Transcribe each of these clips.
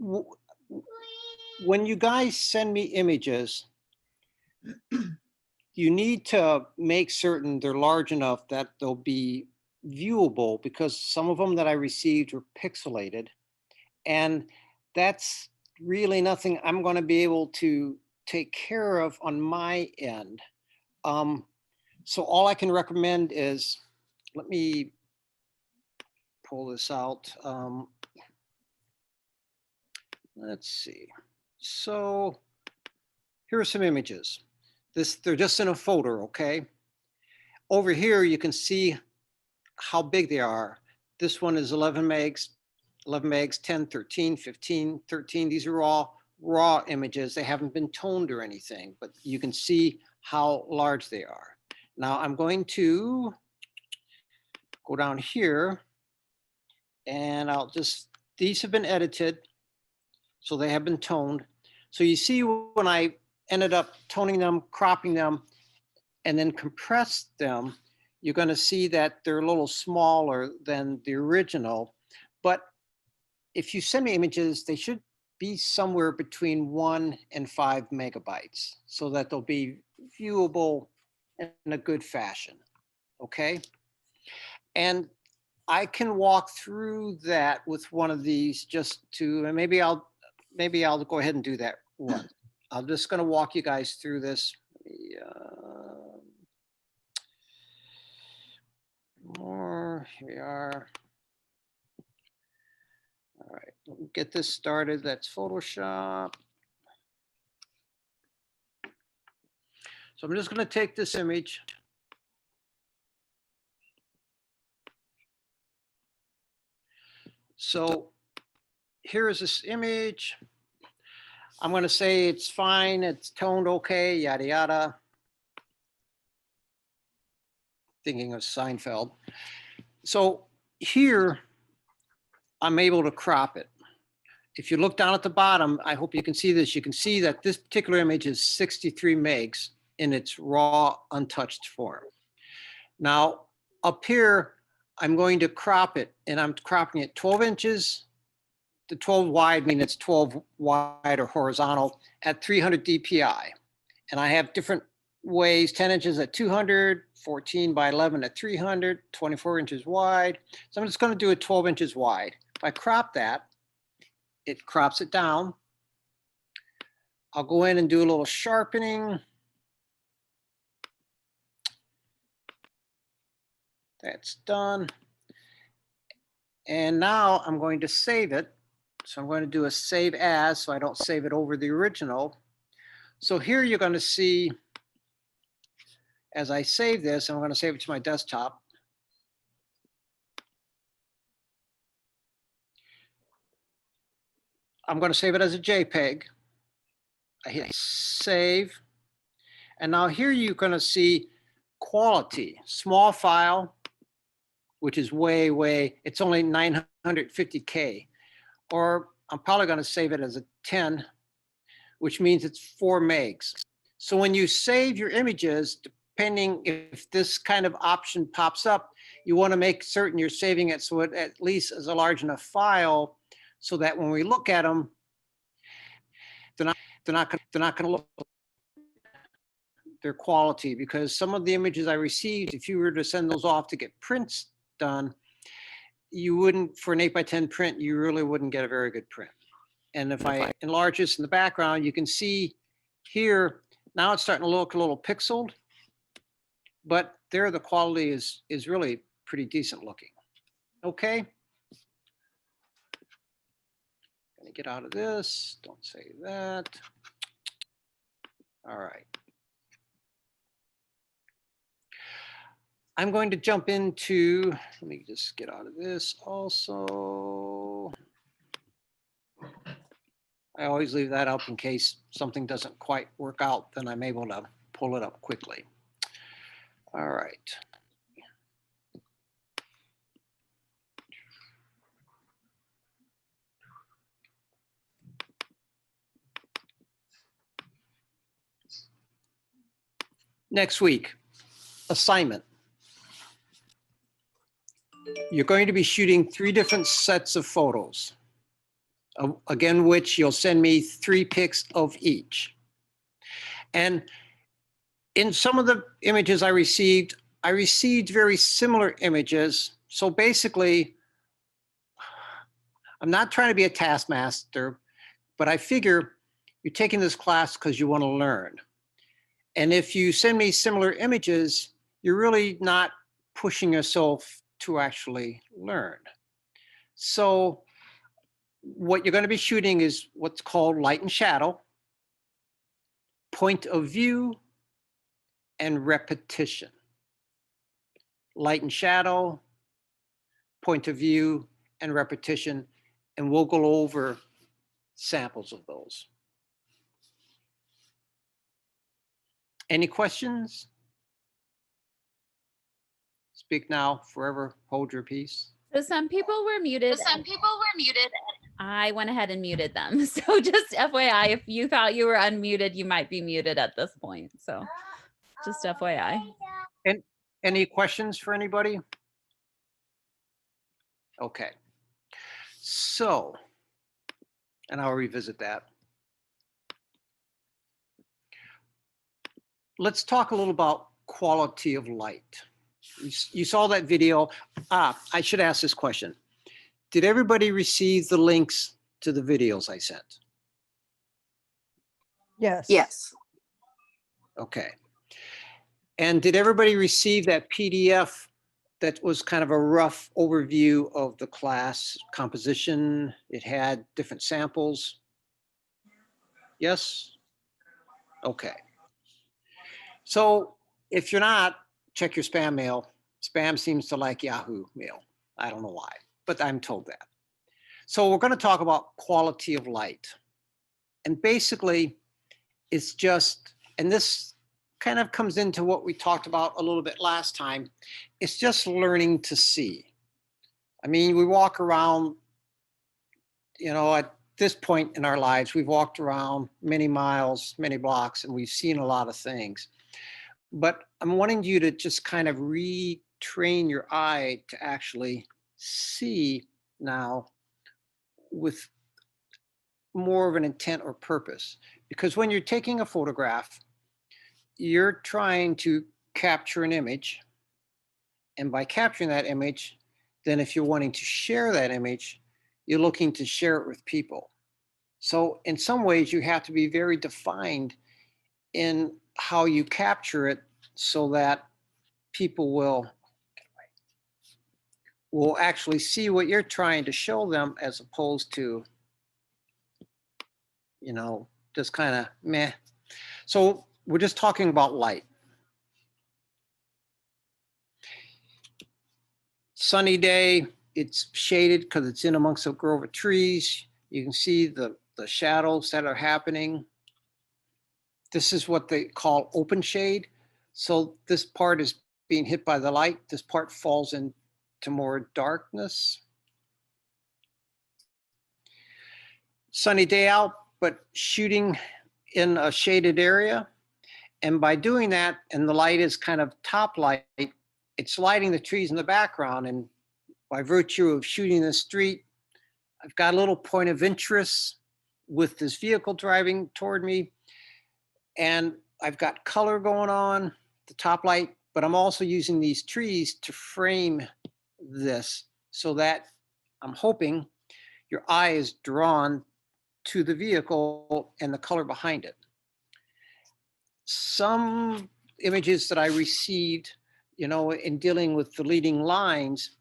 w- when you guys send me images, you need to make certain they're large enough that they'll be viewable, because some of them that I received were pixelated, and that's really nothing I'm going to be able to take care of on my end. So all I can recommend is, let me pull this out. Let's see. So here are some images. They're just in a folder, okay? Over here, you can see how big they are. This one is 11 megs, 10, 13, 15, 13. These are all raw images. They haven't been toned or anything, but you can see how large they are. Now I'm going to go down here and these have been edited, so they have been toned. So you see when I ended up toning them, cropping them, and then compressed them, you're going to see that they're a little smaller than the original. But if you send me images, they should be somewhere between 1 and 5 megabytes so that they'll be viewable in a good fashion. Okay. And I can walk through that with one of these just to, and maybe I'll go ahead and do that one. I'm just going to walk you guys through this. More, here we are. All right, we'll get this started. That's Photoshop. So I'm just going to take this image. So here is this image. I'm going to say it's fine, it's toned okay, yada, yada. Thinking of Seinfeld. So here, I'm able to crop it. If you look down at the bottom, I hope you can see this. You can see that this particular image is 63 megs in its raw, untouched form. Now, up here, I'm going to crop it, and I'm cropping it 12 inches. The 12 wide means it's 12 wide or horizontal at 300 DPI. And I have different ways, 10 inches at 200, 14 by 11 at 300, 24 inches wide. So I'm just going to do it 12 inches wide. If I crop that, it crops it down. I'll go in and do a little sharpening. That's done. And now I'm going to save it. So I'm going to do a save as, so I don't save it over the original. So here you're going to see, as I save this, I'm going to save it to my desktop. I'm going to save it as a JPEG. I hit save. And now here you're going to see quality, small file, which is way, it's only 950K. Or I'm probably going to save it as a 10, which means it's 4 megs. So when you save your images, depending if this kind of option pops up, you want to make certain you're saving it so it at least is a large enough file so that when we look at them, they're not going to look their quality, because some of the images I received, if you were to send those off to get prints done, you wouldn't, for an 8x10 print, you really wouldn't get a very good print. And if I enlarge this in the background, you can see here, now it's starting to look a little pixeled, but there the quality is really pretty decent looking. Okay. Gonna get out of this, don't say that. All right. I'm going to jump into, let me just get out of this also. I always leave that up in case something doesn't quite work out, then I'm able to pull it up quickly. All right. Next week, assignment. You're going to be shooting 3 different sets of photos. again, which you'll send me 3 pics of each. And in some of the images I received very similar images. So basically, I'm not trying to be a taskmaster, but I figure you're taking this class because you want to learn. And if you send me similar images, you're really not pushing yourself to actually learn. So what you're going to be shooting is what's called light and shadow, point of view, and repetition. Light and shadow, point of view, and repetition, and we'll go over samples of those. Any questions? Speak now, forever hold your peace. So some people were muted. I went ahead and muted them. So just FYI, if you thought you were unmuted, you might be muted at this point. So just FYI. And any questions for anybody? Okay. So, and I'll revisit that. Let's talk a little about quality of light. You saw that video. I should ask this question. Did everybody receive the links to the videos I sent? Yes. Yes. Okay. And did everybody receive that PDF that was kind of a rough overview of the class composition? It had different samples. Yes? Okay. So if you're not, check your spam mail. Spam seems to like Yahoo Mail. I don't know why, but I'm told that. So we're going to talk about quality of light. And basically, it's just, and this kind of comes into what we talked about a little bit last time. It's just learning to see. I mean, we walk around, you know, at this point in our lives, we've walked around many miles, many blocks, and we've seen a lot of things. But I'm wanting you to just kind of retrain your eye to actually see now with more of an intent or purpose. Because when you're taking a photograph, you're trying to capture an image. And by capturing that image, then if you're wanting to share that image, you're looking to share it with people. So in some ways, you have to be very defined in how you capture it so that people will actually see what you're trying to show them, as opposed to, you know, just kind of meh. So we're just talking about light. Sunny day, it's shaded because it's in amongst a grove of trees. You can see the shadows that are happening. This is what they call open shade. So this part is being hit by the light. This part falls into more darkness. Sunny day out, but shooting in a shaded area. And by doing that, and the light is kind of top light, it's lighting the trees in the background. And by virtue of shooting the street, I've got a little point of interest with this vehicle driving toward me. And I've got color going on, the top light, but I'm also using these trees to frame this so that I'm hoping your eye is drawn to the vehicle and the color behind it. Some images that I received, you know, in dealing with the leading lines,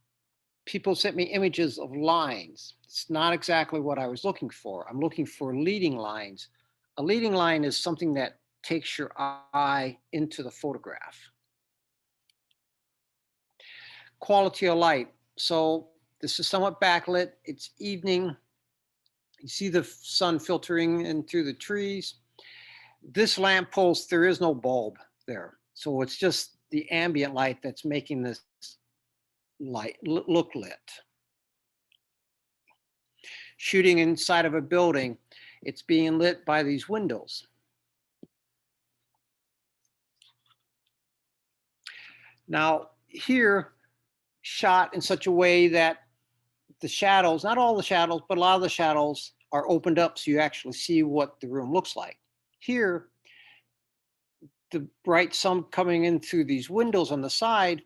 people sent me images of lines. It's not exactly what I was looking for. I'm looking for leading lines. A leading line is something that takes your eye into the photograph. Quality of light. So this is somewhat backlit. It's evening. You see the sun filtering in through the trees. This lamppost, there is no bulb there. So it's just the ambient light that's making this light look lit. Shooting inside of a building, it's being lit by these windows. Now here, shot in such a way that the shadows, not all the shadows, but a lot of the shadows are opened up so you actually see what the room looks like. Here, the bright sun coming in through these windows on the side,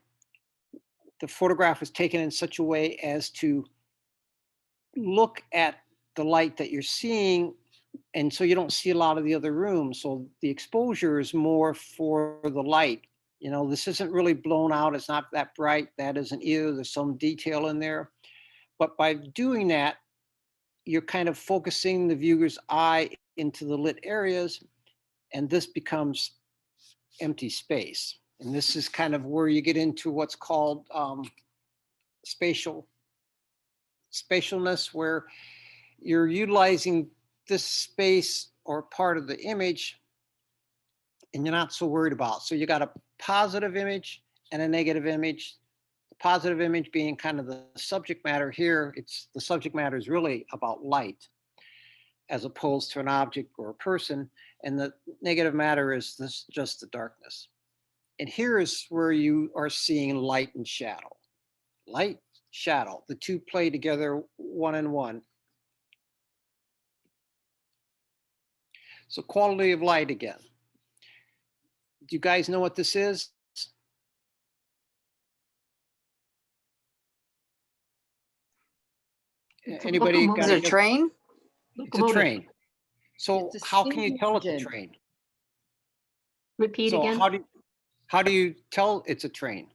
the photograph is taken in such a way as to look at the light that you're seeing, and so you don't see a lot of the other rooms. So the exposure is more for the light. You know, this isn't really blown out. It's not that bright. That isn't either. There's some detail in there. But by doing that, you're kind of focusing the viewer's eye into the lit areas, and this becomes empty space. And this is kind of where you get into what's called spatialness, where you're utilizing this space or part of the image and you're not so worried about. So you got a positive image and a negative image. The positive image being kind of the subject matter here. It's the subject matter is really about light as opposed to an object or a person. And the negative matter is this just the darkness. And here is where you are seeing light and shadow. Light, shadow, the two play together one and one. So quality of light again. Do you guys know what this is? Anybody got Is it a train? It's a train. So It's a how can you tell it's a engine. train? Repeat So again. how do you tell it's a train?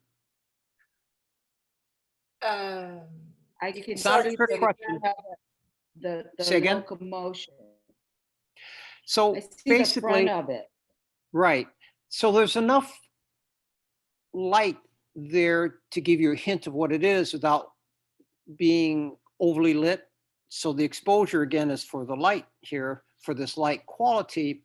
I can It's not a see trick question. the Say again? locomotion. So I see the basically, front of it. right. So there's enough light there to give you a hint of what it is without being overly lit. So the exposure again is for the light here, for this light quality.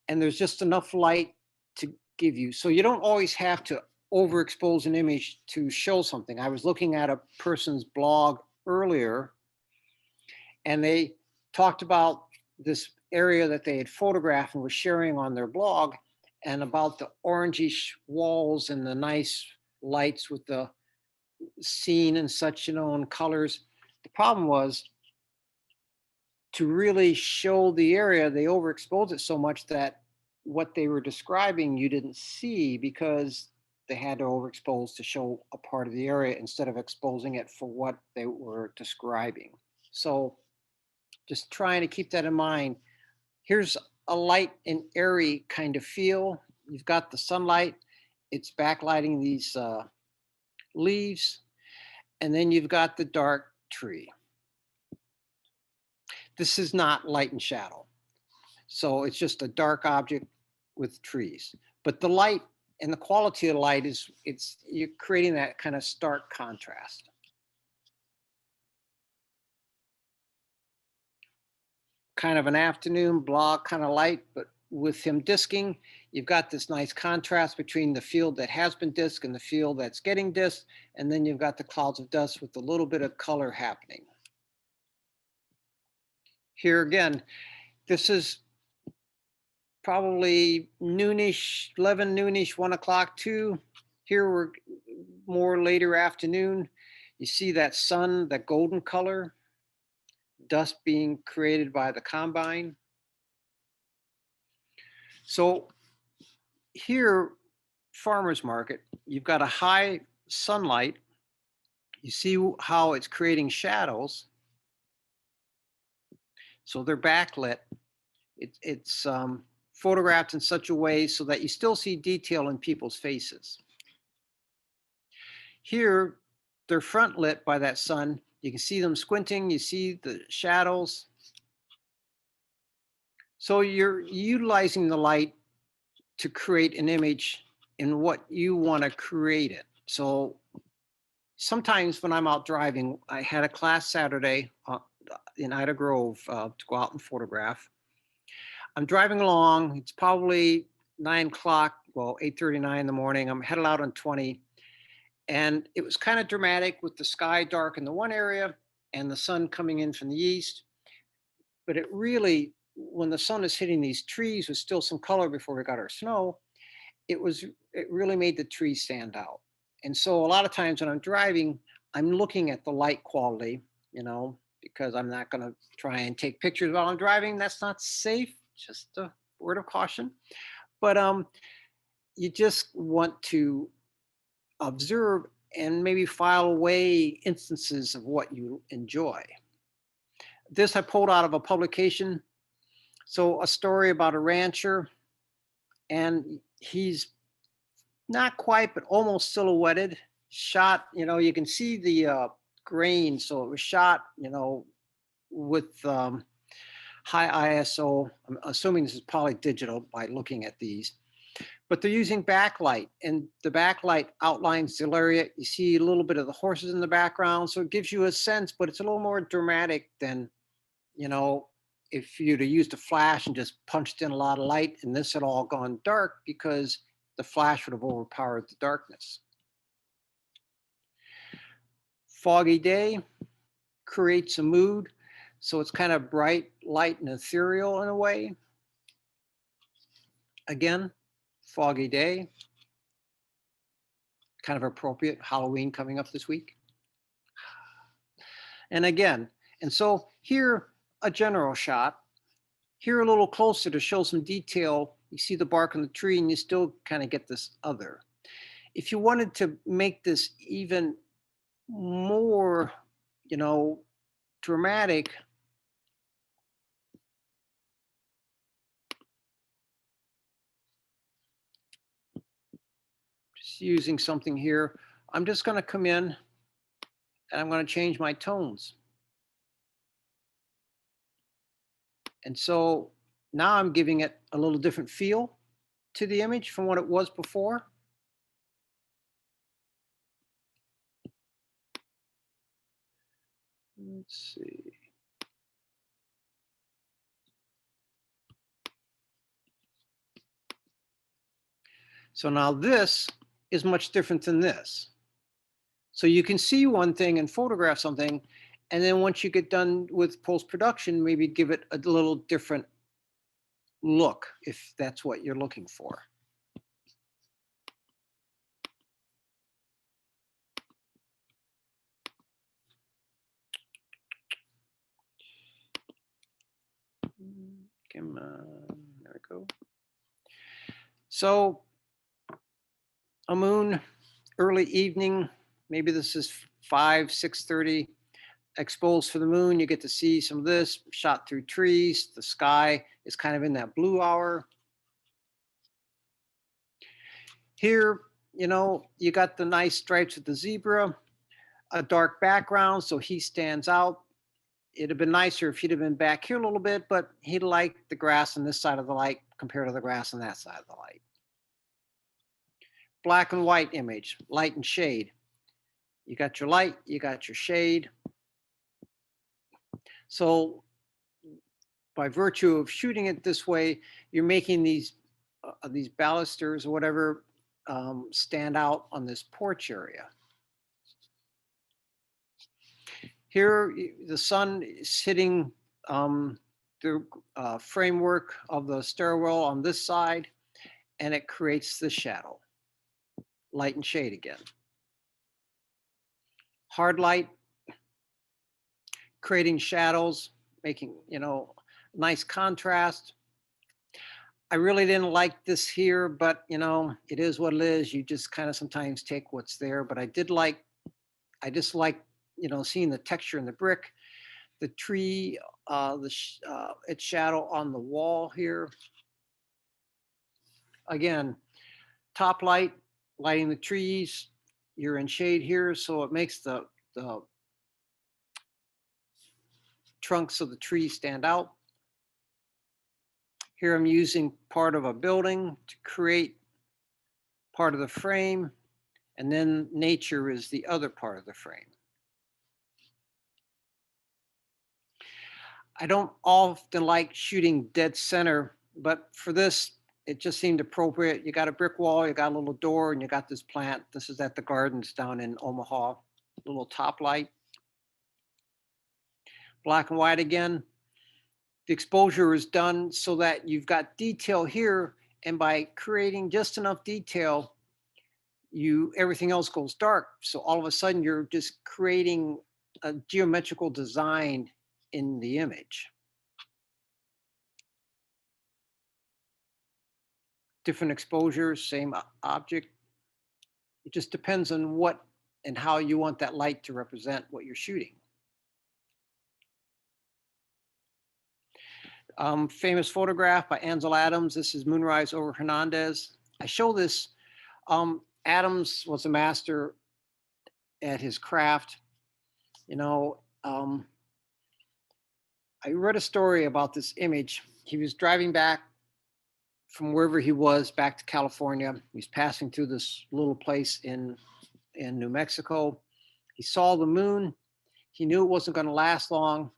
And there's just enough light to give you. So you don't always have to overexpose an image to show something. I was looking at a person's blog earlier, and they talked about this area that they had photographed and were sharing on their blog, and about the orangish walls and the nice lights with the scene and such, you know, and colors. The problem was to really show the area, they overexposed it so much that what they were describing you didn't see because they had to overexpose to show a part of the area instead of exposing it for what they were describing. So just trying to keep that in mind. Here's a light and airy kind of feel. You've got the sunlight, it's backlighting these leaves, and then you've got the dark tree. This is not light and shadow. So it's just a dark object with trees. But the light and the quality of the light is, you're creating that kind of stark contrast. Kind of an afternoon blog kind of light, but with him disking, you've got this nice contrast between the field that has been disked and the field that's getting disked. And then you've got the clouds of dust with a little bit of color happening. Here again, this is probably noonish, 11 noonish, 1 o'clock, 2. Here we're more later afternoon. You see that sun, that golden color, dust being created by the combine. So here, farmer's market, you've got a high sunlight. You see how it's creating shadows. So they're backlit. It's photographed in such a way so that you still see detail in people's faces. Here, they're front lit by that sun. You can see them squinting, you see the shadows. So you're utilizing the light to create an image in what you want to create it. So sometimes when I'm out driving, I had a class Saturday in Ida Grove to go out and photograph. I'm driving along, it's probably 9 o'clock, well, 8:39 in the morning. I'm headed out on 20. And it was kind of dramatic with the sky dark in the one area and the sun coming in from the east. But it really, when the sun is hitting these trees with still some color before we got our snow, it really made the trees stand out. And so a lot of times when I'm driving, I'm looking at the light quality, you know, because I'm not going to try and take pictures while I'm driving. That's not safe. Just a word of caution. But you just want to observe and maybe file away instances of what you enjoy. This I pulled out of a publication. So a story about a rancher, and he's not quite, but almost silhouetted, shot, you can see the grain. So it was shot, with high ISO. I'm assuming this is probably digital by looking at these, but they're using backlight, and the backlight outlines the area. You see a little bit of the horses in the background. So it gives you a sense, but it's a little more dramatic than, if you'd have used a flash and just punched in a lot of light, and this had all gone dark because the flash would have overpowered the darkness. Foggy day creates a mood. So it's kind of bright, light, and ethereal in a way. Again, foggy day, kind of appropriate. Halloween coming up this week. And again, and so here, a general shot. Here a little closer to show some detail. You see the bark on the tree, and you still kind of get this other. If you wanted to make this even more, dramatic, just using something here, I'm just going to come in and I'm going to change my tones. And so now I'm giving it a little different feel to the image from what it was before. Let's see. So now this is much different than this. So you can see one thing and photograph something, and then once you get done with post-production, maybe give it a little different look if that's what you're looking for. Come on, there we go. So a moon, early evening, maybe this is 6:30, exposed for the moon. You get to see some of this shot through trees. The sky is kind of in that blue hour. Here, you got the nice stripes with the zebra, a dark background, so he stands out. It'd have been nicer if he'd have been back here a little bit, but he liked the grass on this side of the light compared to the grass on that side of the light. Black and white image, light and shade. You got your light, you got your shade. So by virtue of shooting it this way, you're making these balusters or whatever stand out on this porch area. Here, the sun is hitting the framework of the stairwell on this side, and it creates the shadow. Light and shade again. Hard light, creating shadows, making, nice contrast. I really didn't like this here, but, it is what it is. You just kind of sometimes take what's there, but I just like, seeing the texture in the brick, the tree, its shadow on the wall here. Again, top light, lighting the trees. You're in shade here, so it makes the trunks of the trees stand out. Here I'm using part of a building to create part of the frame, and then nature is the other part of the frame. I don't often like shooting dead center, but for this, it just seemed appropriate. You got a brick wall, you got a little door, and you got this plant. This is at the gardens down in Omaha. Little top light. Black and white again. The exposure is done so that you've got detail here, and by creating just enough detail, everything else goes dark. So all of a sudden you're just creating a geometrical design in the image. Different exposures, same object. It just depends on what and how you want that light to represent what you're shooting. Famous photograph by Ansel Adams. This is Moonrise over Hernandez. I show this. Adams was a master at his craft. You know, I read a story about this image. He was driving back from wherever he was back to California. He was passing through this little place in New Mexico. He saw the moon. He knew it wasn't going to last long.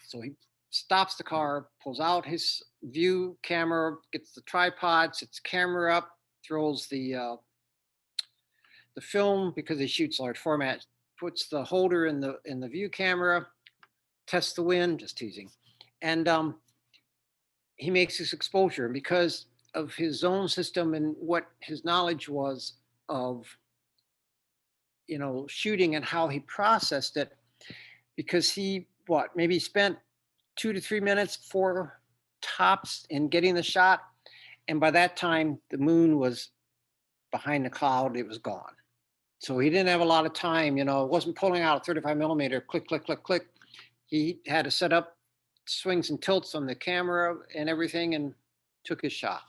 So he stops the car, pulls out his view camera, gets the tripod, sets the camera up, throws the film, because he shoots large format, puts the holder in the view camera, tests the wind, just teasing. And he makes his exposure. And because of his zone system and what his knowledge was of, you know, shooting and how he processed it, because he, maybe spent 2 to 3 minutes, 4 tops in getting the shot. And by that time, the moon was behind the cloud, it was gone. So he didn't have a lot of time, you know, it wasn't pulling out a 35 millimeter, click, click, click, click. He had to set up swings and tilts on the camera and everything and took his shot.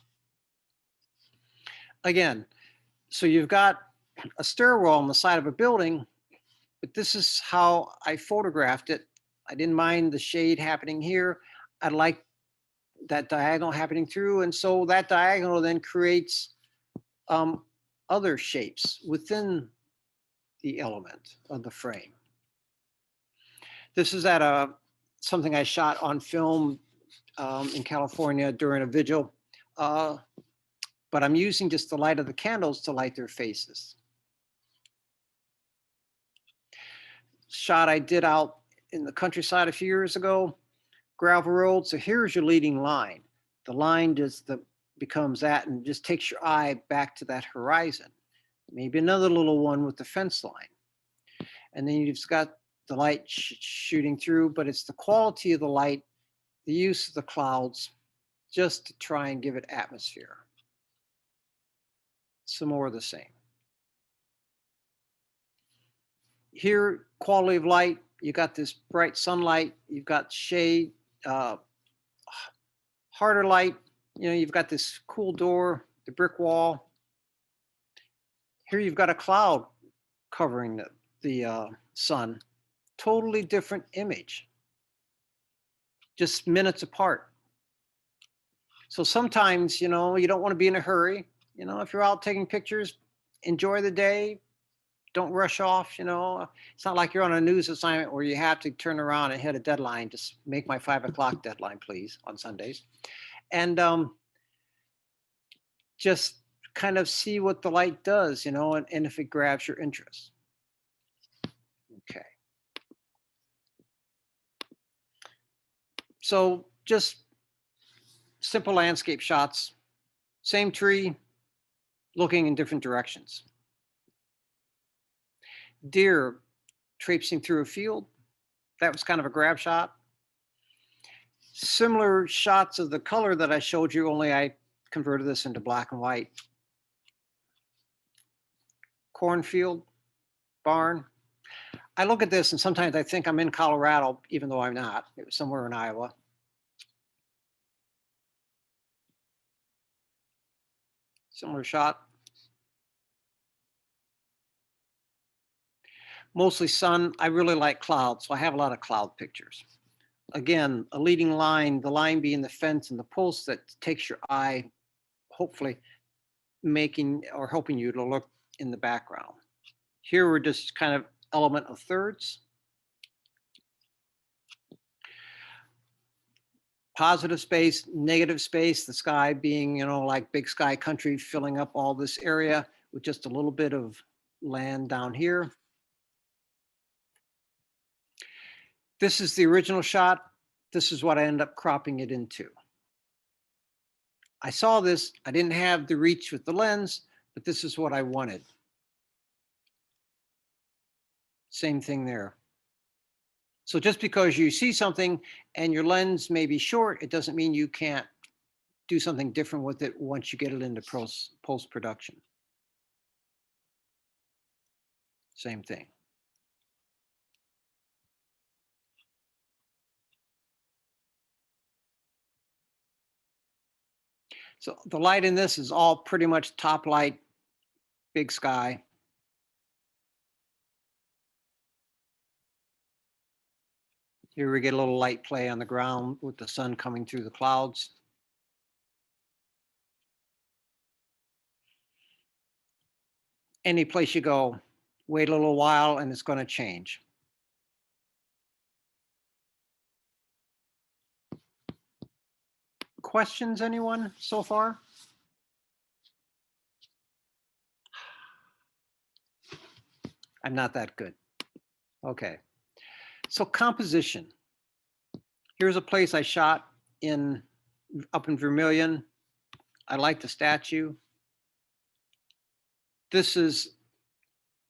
Again, so you've got a stairwell on the side of a building, but this is how I photographed it. I didn't mind the shade happening here. I like that diagonal happening through. And so that diagonal then creates other shapes within the element of the frame. This is at something I shot on film in California during a vigil. But I'm using just the light of the candles to light their faces. Shot I did out in the countryside a few years ago, gravel road. So here's your leading line. The line just becomes that and just takes your eye back to that horizon. Maybe another little one with the fence line. And then you've got the light shooting through, but it's the quality of the light, the use of the clouds, just to try and give it atmosphere. Some more of the same. Here, quality of light, you got this bright sunlight, you've got shade, harder light, you know, you've got this cool door, the brick wall. Here you've got a cloud covering the sun. Totally different image, just minutes apart. So sometimes, you know, you don't want to be in a hurry. You know, if you're out taking pictures, enjoy the day. Don't rush off, you know. It's not like you're on a news assignment where you have to turn around and hit a deadline. Just make my 5 o'clock deadline, please, on Sundays. And just kind of see what the light does, you know, and if it grabs your interest. Okay. So just simple landscape shots, same tree, looking in different directions. Deer traipsing through a field. That was kind of a grab shot. Similar shots of the color that I showed you, only I converted this into black and white. Cornfield, barn. I look at this and sometimes I think I'm in Colorado, even though I'm not. It was somewhere in Iowa. Similar shot. Mostly sun. I really like clouds, so I have a lot of cloud pictures. Again, a leading line, the line being the fence and the post that takes your eye, hopefully making or helping you to look in the background. Here we're just kind of element of thirds. Positive space, negative space, the sky being, you know, like big sky country, filling up all this area with just a little bit of land down here. This is the original shot. This is what I end up cropping it into. I saw this, I didn't have the reach with the lens, but this is what I wanted. Same thing there. So just because you see something and your lens may be short, it doesn't mean you can't do something different with it once you get it into post-production. Same thing. So the light in this is all pretty much top light, big sky. Here we get a little light play on the ground with the sun coming through the clouds. Any place you go, wait a little while and it's going to change. Questions, anyone so far? I'm not that good. Okay. So composition. Here's a place I shot up in Vermilion. I like the statue. This is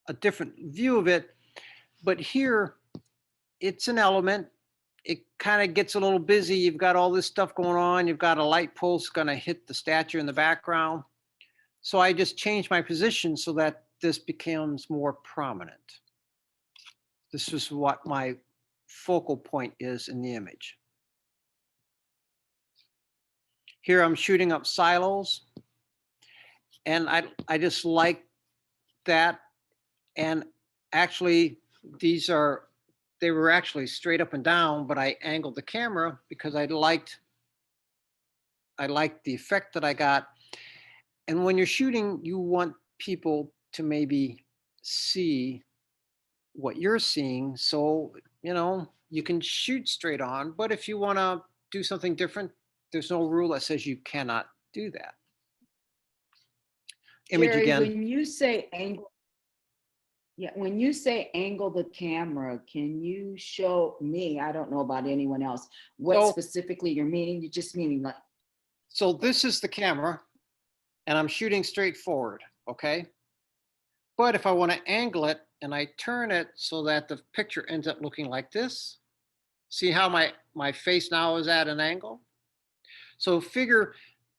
a different view of it, but here it's an element. It kind of gets a little busy. You've got all this stuff going on. You've got a light pulse going to hit the statue in the background. So I just changed my position so that this becomes more prominent. This is what my focal point is in the image. Here I'm shooting up silos, and I just like that. And actually, they were actually straight up and down, but I angled the camera because I liked the effect that I got. And when you're shooting, you want people to maybe see what you're seeing. So, you know, you can shoot straight on, but if you want to do something different, there's no rule that says you cannot do that. Image Jerry, again. when you say angle, yeah, when you say angle the camera, can you show me, I don't know about anyone else, what So- specifically you're meaning? You're just meaning like, So this is the camera and I'm shooting straight forward, okay? But if I want to angle it and I turn it so that the picture ends up looking like this, see how my face now is at an angle? So figure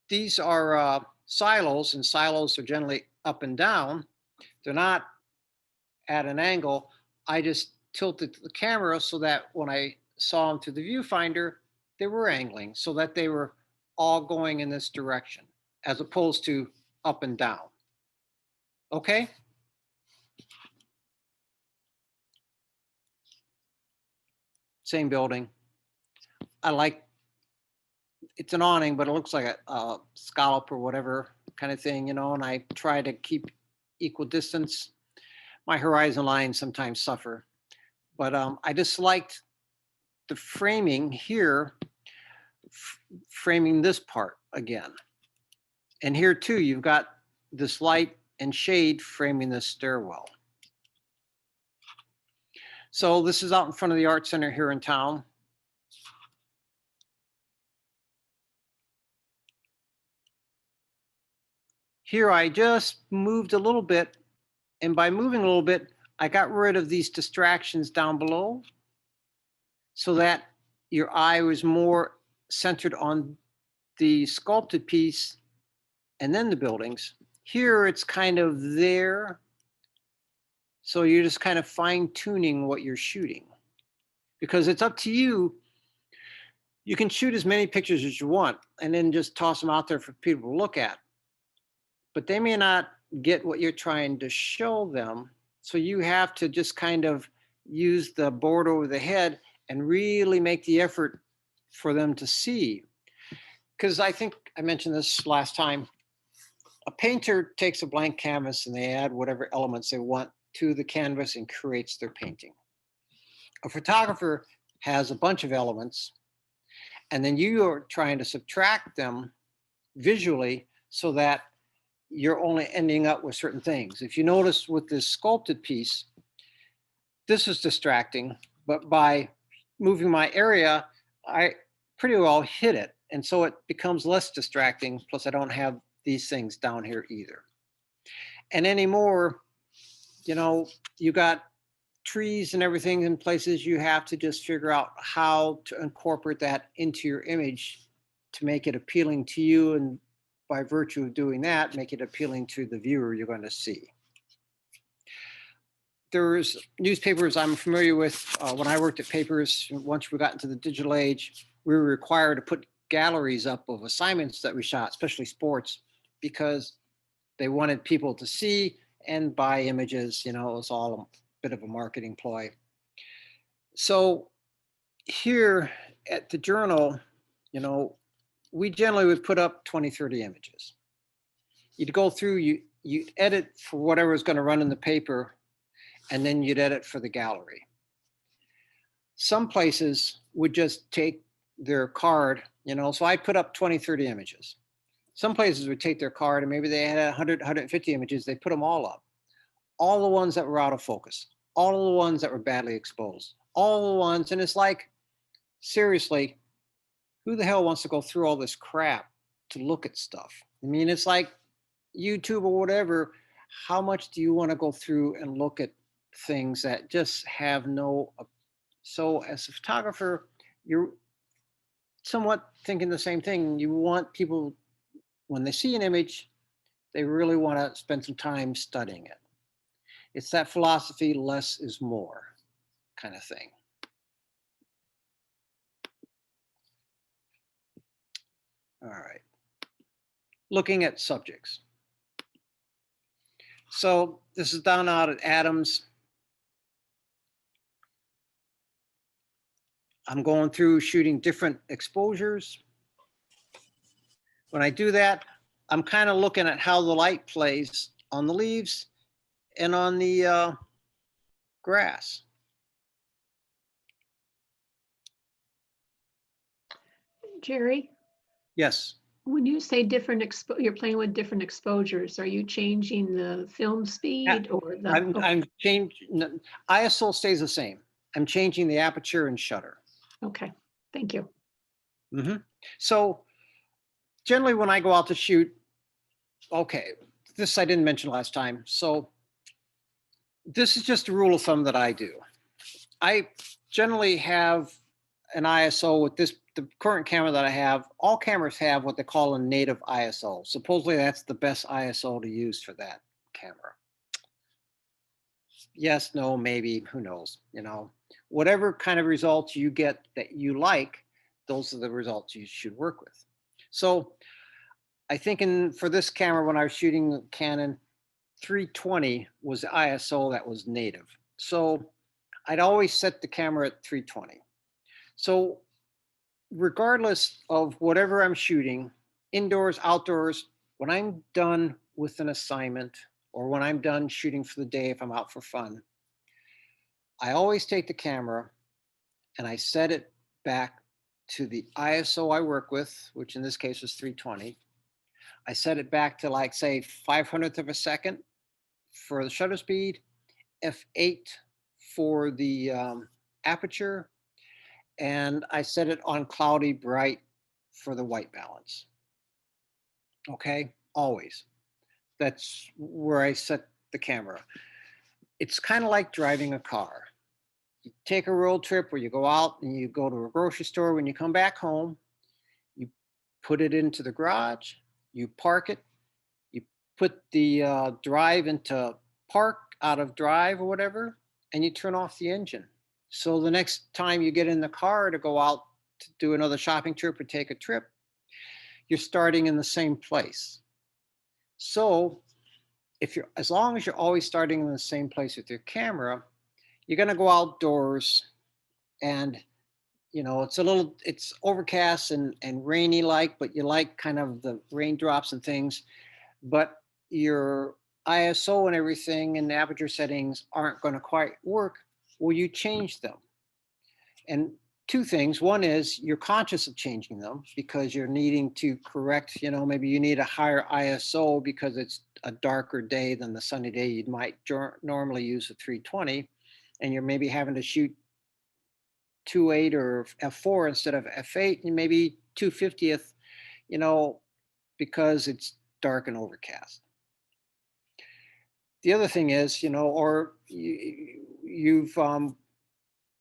these are silos, and silos are generally up and down. They're not at an angle. I just tilted the camera so that when I saw them through the viewfinder, they were angling so that they were all going in this direction as opposed to up and down. Okay? Same building. I like, it's an awning, but it looks like a scallop or whatever kind of thing, you know, and I try to keep equal distance. My horizon lines sometimes suffer, but I just liked the framing here, framing this part again. And here too, you've got this light and shade framing this stairwell. So this is out in front of the Art Center here in town. Here I just moved a little bit, and by moving a little bit, I got rid of these distractions down below so that your eye was more centered on the sculpted piece and then the buildings. Here it's kind of there. So you're just kind of fine tuning what you're shooting because it's up to you. You can shoot as many pictures as you want and then just toss them out there for people to look at. But they may not get what you're trying to show them. So you have to just kind of use the board over the head and really make the effort for them to see. Because I think I mentioned this last time, a painter takes a blank canvas and they add whatever elements they want to the canvas and creates their painting. A photographer has a bunch of elements and then you are trying to subtract them visually so that you're only ending up with certain things. If you notice with this sculpted piece, this is distracting, but by moving my area, I pretty well hit it. And so it becomes less distracting. Plus I don't have these things down here either. And anymore, you know, you got trees and everything in places, you have to just figure out how to incorporate that into your image to make it appealing to you, and by virtue of doing that, make it appealing to the viewer you're going to see. There's newspapers I'm familiar with. When I worked at papers, once we got into the digital age, we were required to put galleries up of assignments that we shot, especially sports, because they wanted people to see and buy images. You know, it was all a bit of a marketing ploy. So here at the Journal, you know, we generally would put up 20, 30 images. You'd go through, you edit for whatever is going to run in the paper, and then you'd edit for the gallery. Some places would just take their card, you know, so I'd put up 20, 30 images. Some places would take their card and maybe they had 100, 150 images, they put them all up. All the ones that were out of focus, all of the ones that were badly exposed, all the ones, and it's like, seriously, who the hell wants to go through all this crap to look at stuff? I mean, it's like YouTube or whatever, how much do you want to go through and look at things that just have no, so as a photographer, you're somewhat thinking the same thing. You want people, when they see an image, they really want to spend some time studying it. It's that philosophy, less is more kind of thing. All right. Looking at subjects. So this is down out at Adams. I'm going through shooting different exposures. When I do that, I'm kind of looking at how the light plays on the leaves and on the grass. Jerry, Yes. when you say you're playing with different exposures, are you changing the film speed or the? I'm changing, ISO stays the same. I'm changing the aperture and shutter. Okay, thank you. So generally when I go out to shoot, okay, this I didn't mention last time. So this is just a rule of thumb that I do. I generally have an ISO with this, the current camera that I have, all cameras have what they call a native ISO. Supposedly that's the best ISO to use for that camera. Yes, no, maybe, who knows, you know, whatever kind of results you get that you like, those are the results you should work with. So I think for this camera, when I was shooting the Canon, 320 was the ISO that was native. So I'd always set the camera at 320. So regardless of whatever I'm shooting, indoors, outdoors, when I'm done with an assignment or when I'm done shooting for the day, if I'm out for fun, I always take the camera and I set it back to the ISO I work with, which in this case was 320. I set it back to like, say, 500th of a second for the shutter speed, f8 for the aperture, and I set it on cloudy bright for the white balance. Okay, always. That's where I set the camera. It's kind of like driving a car. You take a road trip where you go out and you go to a grocery store. When you come back home, you put it into the garage, you park it, you put the drive into park, out of drive or whatever, and you turn off the engine. So the next time you get in the car to go out to do another shopping trip or take a trip, you're starting in the same place. So as long as you're always starting in the same place with your camera, you're going to go outdoors and, you know, it's overcast and rainy like, but you like kind of the raindrops and things, but your ISO and everything and the aperture settings aren't going to quite work. Well, you change them. And two things. One is you're conscious of changing them because you're needing to correct, you know, maybe you need a higher ISO because it's a darker day than the sunny day you might normally use a 320. And you're maybe having to shoot 2.8 or f4 instead of f8, and maybe 250th, you know, because it's dark and overcast. The other thing is, you know, or you've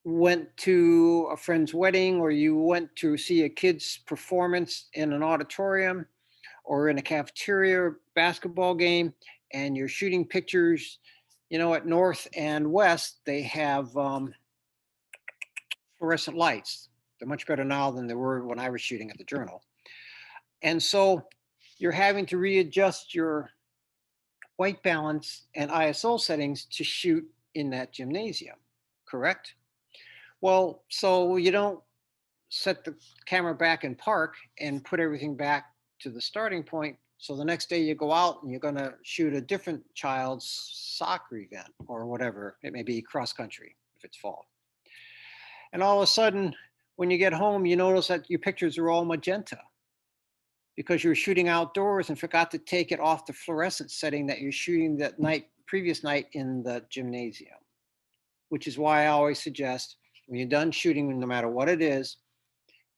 went to a friend's wedding, or you went to see a kid's performance in an auditorium or in a cafeteria basketball game, and you're shooting pictures, at North and West, they have fluorescent lights. They're much better now than they were when I was shooting at the Journal. And so you're having to readjust your white balance and ISO settings to shoot in that gymnasium, correct? Well, so you don't set the camera back in park and put everything back to the starting point. So the next day you go out and you're going to shoot a different child's soccer event or whatever. It may be cross country if it's fall. And all of a sudden, when you get home, you notice that your pictures are all magenta because you were shooting outdoors and forgot to take it off the fluorescent setting that you're shooting that previous night in the gymnasium, which is why I always suggest when you're done shooting, no matter what it is,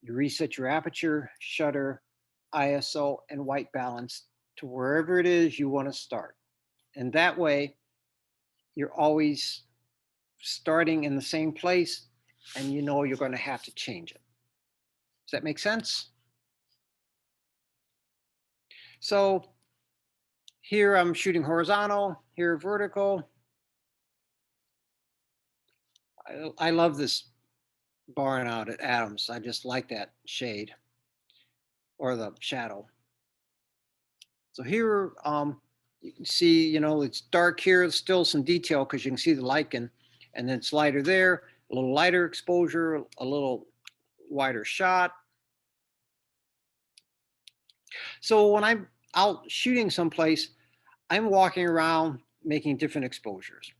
you reset your aperture, shutter, ISO, and white balance to wherever it is you want to start. And that way, you're always starting in the same place, and you know you're going to have to change it. Does that make sense? So here I'm shooting horizontal, here vertical. I love this barn out at Adams. I just like that shade or the shadow. So here you can see, it's dark here. It's still some detail because you can see the lichen, and then it's lighter there, a little lighter exposure, a little wider shot. So when I'm out shooting someplace, I'm walking around making different exposures,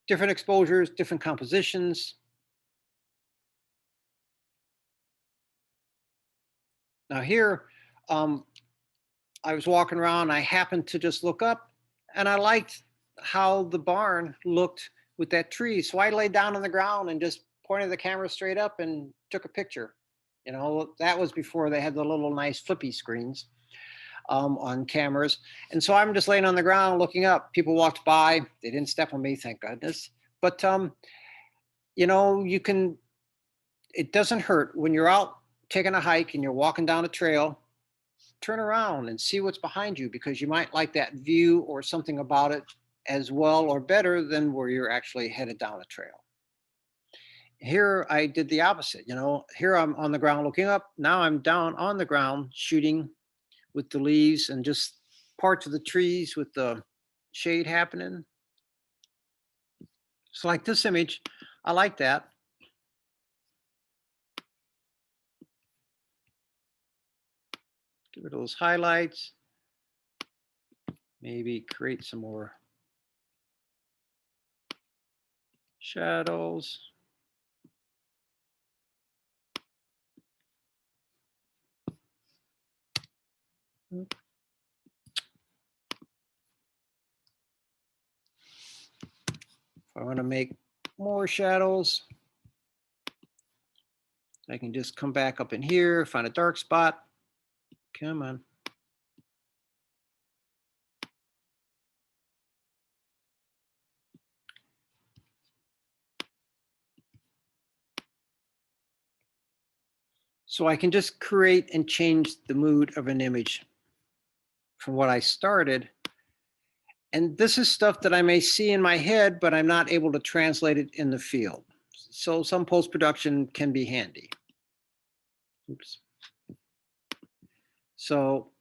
different compositions. Now here, I was walking around, I happened to just look up and I liked how the barn looked with that tree. So I laid down on the ground and just pointed the camera straight up and took a picture. That was before they had the little nice flippy screens on cameras. And so I'm just laying on the ground looking up. People walked by, they didn't step on me, thank goodness. But, it doesn't hurt when you're out taking a hike and you're walking down a trail, turn around and see what's behind you, because you might like that view or something about it as well or better than where you're actually headed down a trail. Here I did the opposite. Here I'm on the ground looking up. Now I'm down on the ground shooting with the leaves and just parts of the trees with the shade happening. So like this image, I like that. Get rid of those highlights. Maybe create some more shadows. If I want to make more shadows, I can just come back up in here, find a dark spot. Come on. So I can just create and change the mood of an image from what I started. And this is stuff that I may see in my head, but I'm not able to translate it in the field. So some post-production can be handy. Oops. So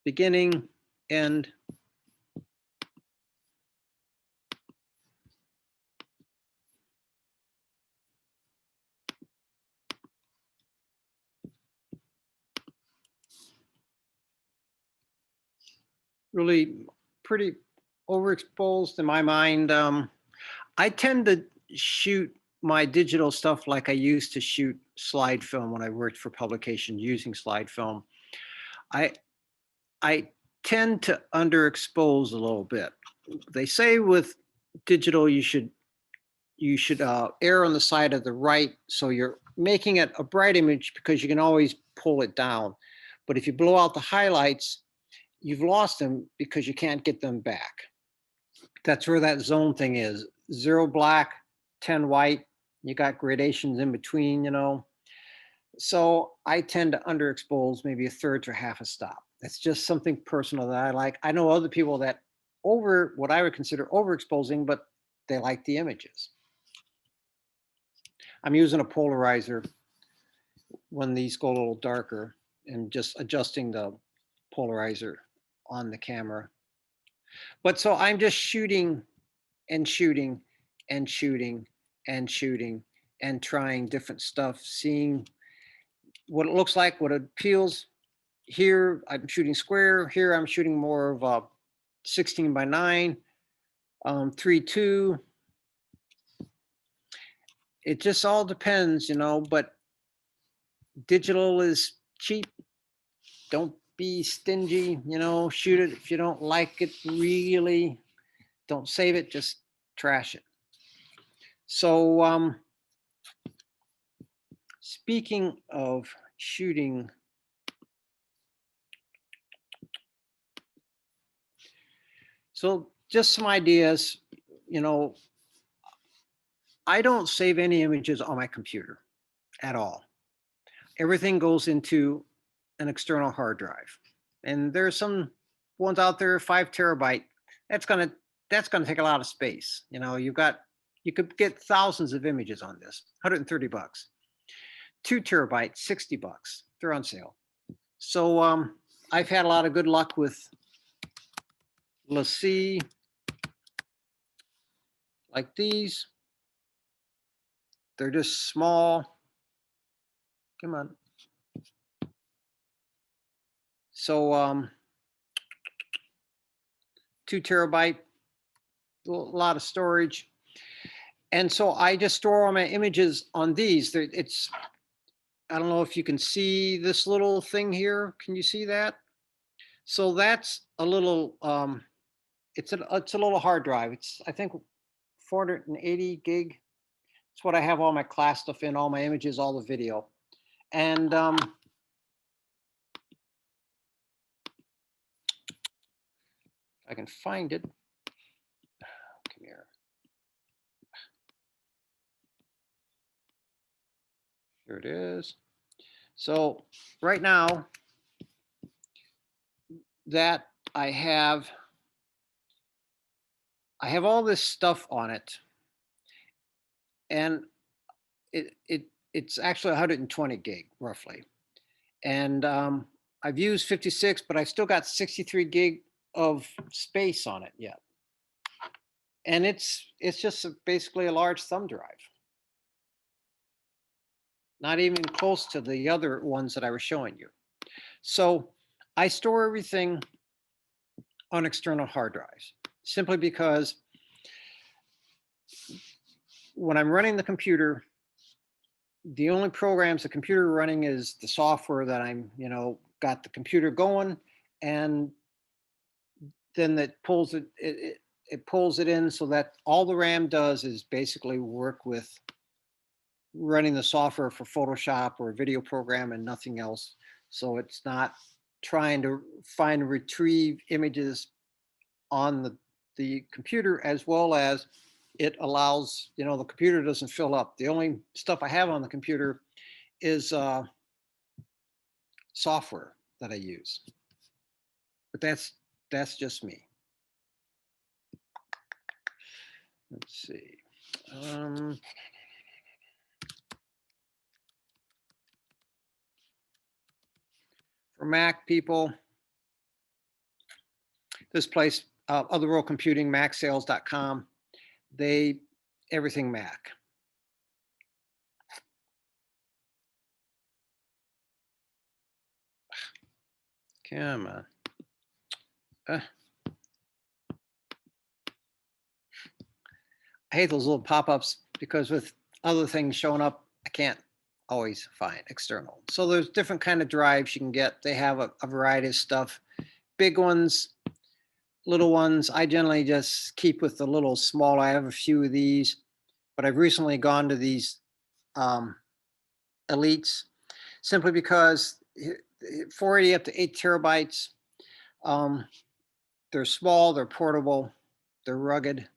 beginning, end. Really pretty overexposed in my mind. I tend to shoot my digital stuff like I used to shoot slide film when I worked for publication using slide film. I tend to underexpose a little bit. They say with digital you should err on the side of the right, so you're making it a bright image because you can always pull it down. But if you blow out the highlights, you've lost them because you can't get them back. That's where that zone thing is. 0 black, 10 white. You got gradations in between, you know. So I tend to underexpose maybe a third to half a stop. That's just something personal that I like. I know other people that what I would consider overexposing, but they like the images. I'm using a polarizer when these go a little darker and just adjusting the polarizer on the camera. But so I'm just shooting and shooting and shooting and shooting and trying different stuff, seeing what it looks like, what it appeals. Here I'm shooting square. Here I'm shooting more of a 16:9, 3:2. It just all depends, you know, but digital is cheap. Don't be stingy, you know, shoot it. If you don't like it, really, don't save it, just trash it. So speaking of shooting, so just some ideas, you know, I don't save any images on my computer at all. Everything goes into an external hard drive. And there's some ones out there, 5 terabyte. That's gonna take a lot of space. You know, you could get thousands of images on this, $130. 2 terabytes, $60. They're on sale. So I've had a lot of good luck with LaCie, like these. They're just small. Come on. So 2 terabyte, a lot of storage. And so I just store all my images on these. I don't know if you can see this little thing here. Can you see that? So that's a little, it's a little hard drive. It's, I think, 480 gig. It's what I have all my class stuff in, all my images, all the video. And I can find it. Come here. Here it is. So right now that I have all this stuff on it, and it's actually 120 gig roughly. And I've used 56, but I still got 63 gig of space on it yet. And it's just basically a large thumb drive. Not even close to the other ones that I was showing you. So I store everything on external hard drives, simply because when I'm running the computer, the only programs the computer running is the software that I'm, you know, got the computer going, and then it pulls it in, so that all the RAM does is basically work with running the software for Photoshop or a video program and nothing else. So it's not trying to find and retrieve images on the computer, as well as it allows, you know, the computer doesn't fill up. The only stuff I have on the computer is software that I use. But that's just me. Let's see. For Mac people, this place, Other World Computing, macsales.com, everything Mac. Come on. I hate those little pop-ups, because with other things showing up, I can't always find external. So there's different kind of drives you can get. They have a variety of stuff. Big ones, little ones. I generally just keep with the little small. I have a few of these, but I've recently gone to these elites, simply because 480 up to 8 terabytes. They're small, they're portable, they're rugged.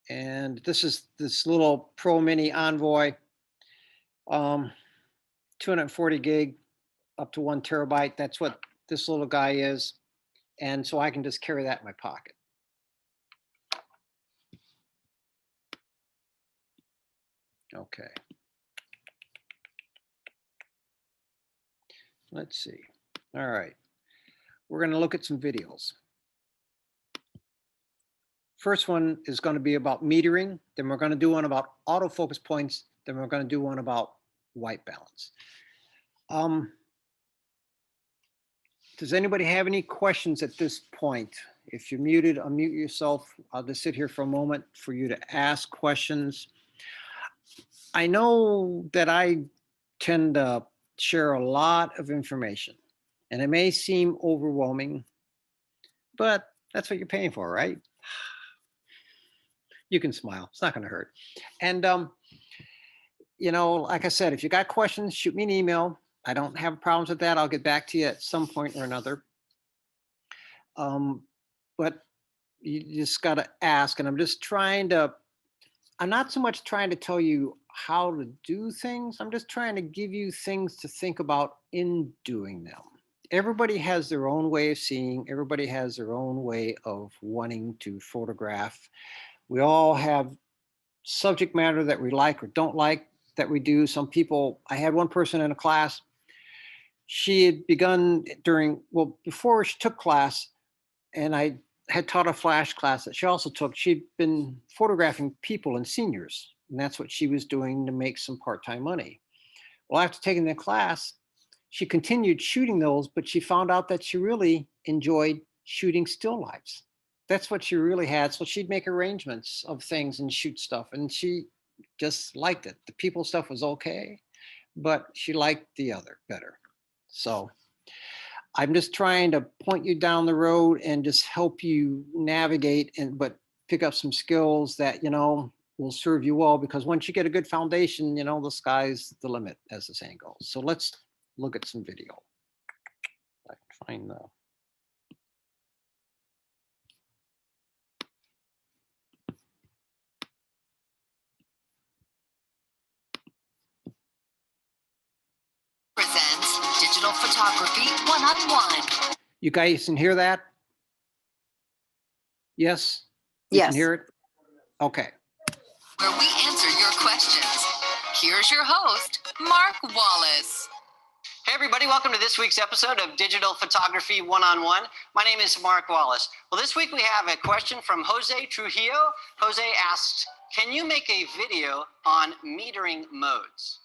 And this is this little Pro Mini Envoy, 240 gig up to 1 TB. That's what this little guy is. And so I can just carry that in my pocket. Okay. Let's see. All right. We're going to look at some videos. First one is going to be about metering. Then we're going to do one about autofocus points. Then we're going to do one about white balance. Does anybody have any questions at this point? If you're muted, unmute yourself. I'll just sit here for a moment for you to ask questions. I know that I tend to share a lot of information, and it may seem overwhelming, but that's what you're paying for, right? You can smile. It's not going to hurt. And, you know, like I said, if you got questions, shoot me an email. I don't have problems with that. I'll get back to you at some point or another. But you just got to ask. And I'm just trying to, I'm not so much trying to tell you how to do things. I'm just trying to give you things to think about in doing them. Everybody has their own way of seeing. Everybody has their own way of wanting to photograph. We all have subject matter that we like or don't like that we do. Some people, I had one person in a class, she had begun during, well, before she took class, and I had taught a flash class that she also took, she'd been photographing people and seniors, and that's what she was doing to make some part-time money. Well, after taking the class, she continued shooting those, but she found out that she really enjoyed shooting still lifes. That's what she really had. So she'd make arrangements of things and shoot stuff, and she just liked it. The people stuff was okay, but she liked the other better. So I'm just trying to point you down the road and just help you navigate but pick up some skills that, you know, will serve you well, because once you get a good foundation, you know, the sky's the limit, as the saying goes. So let's look at some video. I can find the. Presents Digital Photography One-on-One. You guys can hear that? Yes? You can hear it? Okay. Where we answer your questions. Here's your host, Mark Wallace. Hey everybody, welcome to this week's episode of Digital Photography One-on-One. My name is Mark Wallace. Well, this week we have a question from Jose Trujillo. Jose asked, can you make a video on metering modes?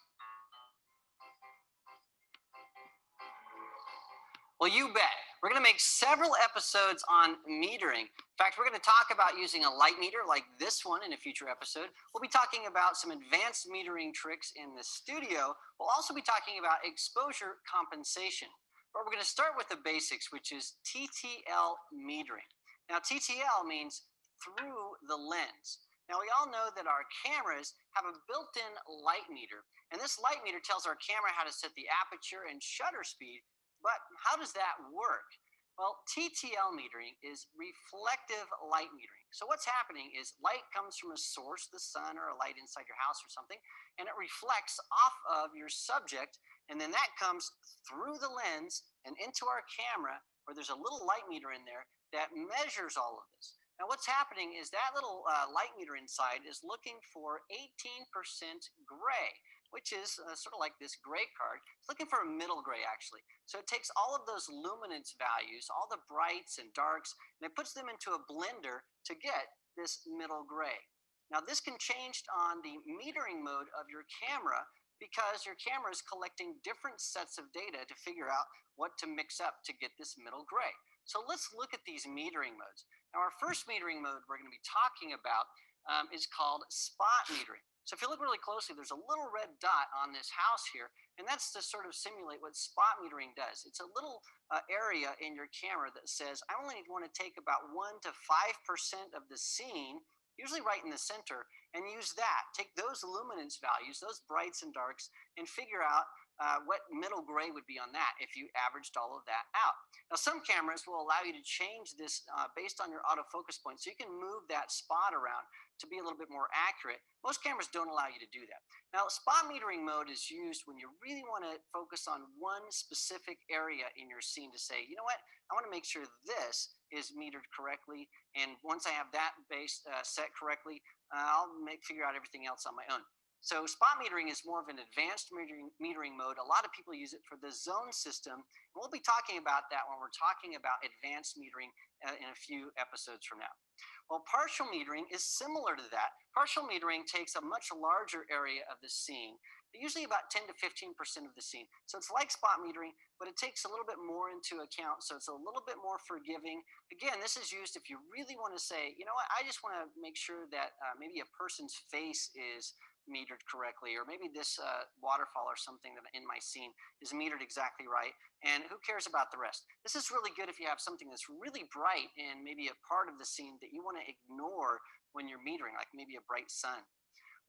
Well, you bet. We're going to make several episodes on metering. In fact, we're going to talk about using a light meter like this one in a future episode. We'll be talking about some advanced metering tricks in the studio. We'll also be talking about exposure compensation. But we're going to start with the basics, which is TTL metering. Now, TTL means through the lens. Now, we all know that our cameras have a built-in light meter, and this light meter tells our camera how to set the aperture and shutter speed. But how does that work? Well, TTL metering is reflective light metering. So what's happening is light comes from a source, the sun or a light inside your house or something, and it reflects off of your subject, and then that comes through the lens and into our camera, where there's a little light meter in there that measures all of this. Now what's happening is that little light meter inside is looking for 18% gray, which is sort of like this gray card. It's looking for a middle gray, actually. So it takes all of those luminance values, all the brights and darks, and it puts them into a blender to get this middle gray. Now, this can change on the metering mode of your camera, because your camera is collecting different sets of data to figure out what to mix up to get this middle gray. So let's look at these metering modes. Now, our first metering mode we're going to be talking about is called spot metering. So if you look really closely, there's a little red dot on this house here, and that's to sort of simulate what spot metering does. It's a little area in your camera that says, I only want to take about 1 to 5% of the scene, usually right in the center, and use that. Take those luminance values, those brights and darks, and figure out what middle gray would be on that if you averaged all of that out. Now, some cameras will allow you to change this based on your autofocus point, so you can move that spot around to be a little bit more accurate. Most cameras don't allow you to do that. Now, spot metering mode is used when you really want to focus on one specific area in your scene to say, you know what, I want to make sure this is metered correctly. And once I have that base set correctly, I'll figure out everything else on my own. So spot metering is more of an advanced metering mode. A lot of people use it for the zone system. And we'll be talking about that when we're talking about advanced metering in a few episodes from now. Well, partial metering is similar to that. Partial metering takes a much larger area of the scene, usually about 10 to 15% of the scene. So it's like spot metering, but it takes a little bit more into account. So it's a little bit more forgiving. Again, this is used if you really want to say, you know what, I just want to make sure that maybe a person's face is metered correctly, or maybe this waterfall or something that in my scene is metered exactly right, and who cares about the rest. This is really good if you have something that's really bright and maybe a part of the scene that you want to ignore when you're metering, like maybe a bright sun.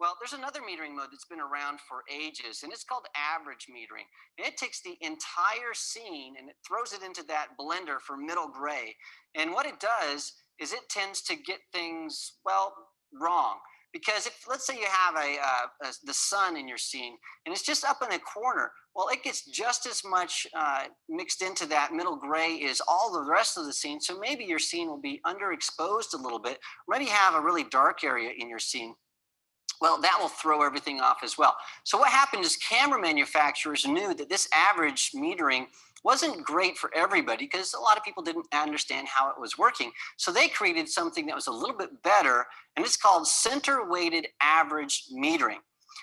Well, there's another metering mode that's been around for ages, and it's called average metering. And it takes the entire scene and it throws it into that blender for middle gray. And what it does is it tends to get things, well, wrong. Because if, let's say you have the sun in your scene and it's just up in a corner, well, it gets just as much mixed into that middle gray as all the rest of the scene. So maybe your scene will be underexposed a little bit. Maybe you have a really dark area in your scene. Well, that will throw everything off as well. So what happened is camera manufacturers knew that this average metering wasn't great for everybody because a lot of people didn't understand how it was working. So they created something that was a little bit better, and it's called center weighted average metering.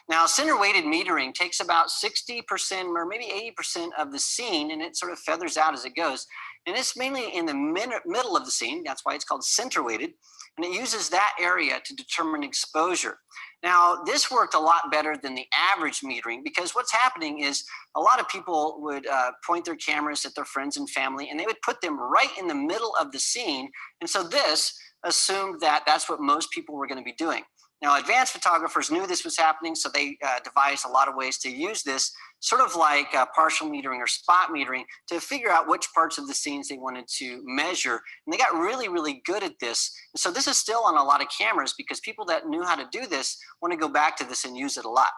Now, center weighted metering takes about 60% or maybe 80% of the scene, and it sort of feathers out as it goes. And it's mainly in the middle of the scene. That's why it's called center weighted. And it uses that area to determine exposure. Now, this worked a lot better than the average metering because what's happening is a lot of people would point their cameras at their friends and family, and they would put them right in the middle of the scene. And so this assumed that that's what most people were going to be doing. Now, advanced photographers knew this was happening, so they devised a lot of ways to use this, sort of like partial metering or spot metering, to figure out which parts of the scenes they wanted to measure. And they got really, really good at this. And so this is still on a lot of cameras because people that knew how to do this want to go back to this and use it a lot.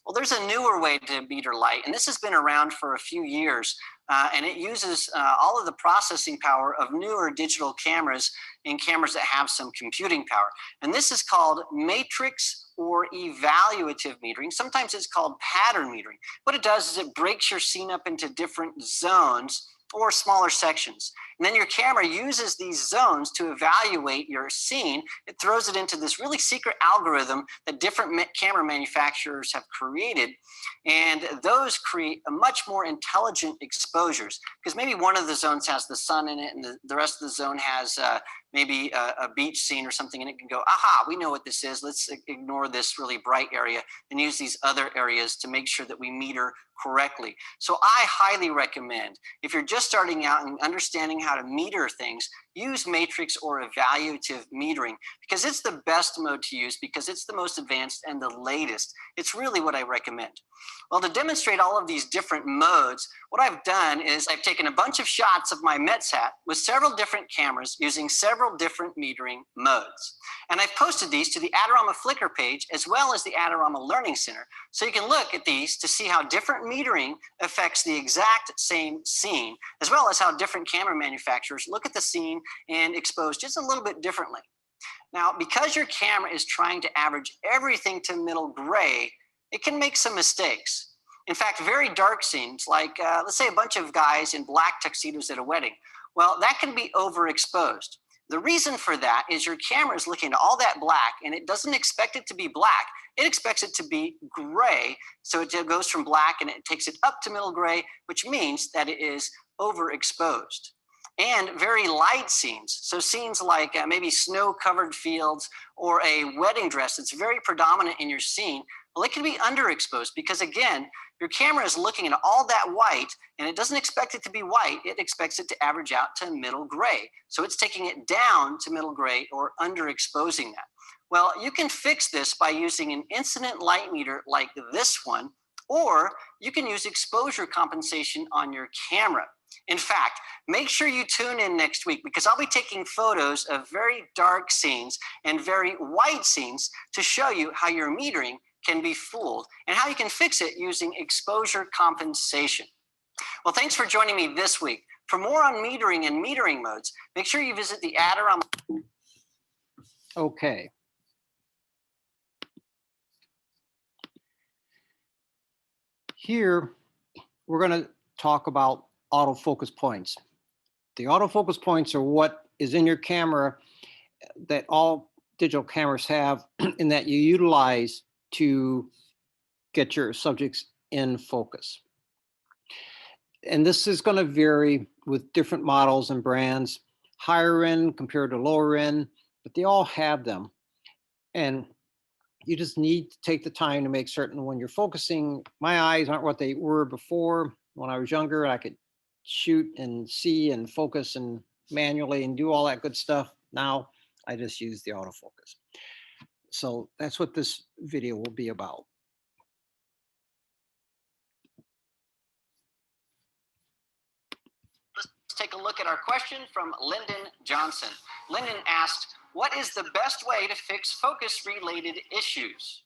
Well, there's a newer way to meter light, and this has been around for a few years, and it uses all of the processing power of newer digital cameras and cameras that have some computing power. And this is called matrix or evaluative metering. Sometimes it's called pattern metering. What it does is it breaks your scene up into different zones or smaller sections. And then your camera uses these zones to evaluate your scene. It throws it into this really secret algorithm that different camera manufacturers have created. And those create a much more intelligent exposures because maybe one of the zones has the sun in it and the rest of the zone has maybe a beach scene or something, and it can go, aha, we know what this is. Let's ignore this really bright area and use these other areas to make sure that we meter correctly. So I highly recommend, if you're just starting out and understanding how to meter things, use matrix or evaluative metering because it's the best mode to use because it's the most advanced and the latest. It's really what I recommend. Well, to demonstrate all of these different modes, what I've done is I've taken a bunch of shots of my METSAT with several different cameras using several different metering modes. And I've posted these to the Adorama Flickr page as well as the Adorama Learning Center. So you can look at these to see how different metering affects the exact same scene, as well as how different camera manufacturers look at the scene and expose just a little bit differently. Now, because your camera is trying to average everything to middle gray, it can make some mistakes. In fact, very dark scenes, like let's say a bunch of guys in black tuxedos at a wedding, well, that can be overexposed. The reason for that is your camera is looking at all that black and it doesn't expect it to be black. It expects it to be gray. So it goes from black and it takes it up to middle gray, which means that it is overexposed. And very light scenes. So scenes like maybe snow-covered fields or a wedding dress that's very predominant in your scene, well, it can be underexposed because again, your camera is looking at all that white and it doesn't expect it to be white. It expects it to average out to middle gray. So it's taking it down to middle gray or underexposing that. Well, you can fix this by using an incident light meter like this one, or you can use exposure compensation on your camera. In fact, make sure you tune in next week because I'll be taking photos of very dark scenes and very white scenes to show you how your metering can be fooled and how you can fix it using exposure compensation. Well, thanks for joining me this week. For more on metering and metering modes, make sure you visit the Adderall. Okay. Here, we're going to talk about autofocus points. The autofocus points are what is in your camera that all digital cameras have and that you utilize to get your subjects in focus. And this is going to vary with different models and brands, higher end compared to lower end, but they all have them. And you just need to take the time to make certain when you're focusing. My eyes aren't what they were before. When I was younger, I could shoot and see and focus and manually and do all that good stuff. Now I just use the autofocus. So that's what this video will be about. Let's take a look at our question from Lyndon Johnson. Lyndon asked, what is the best way to fix focus-related issues?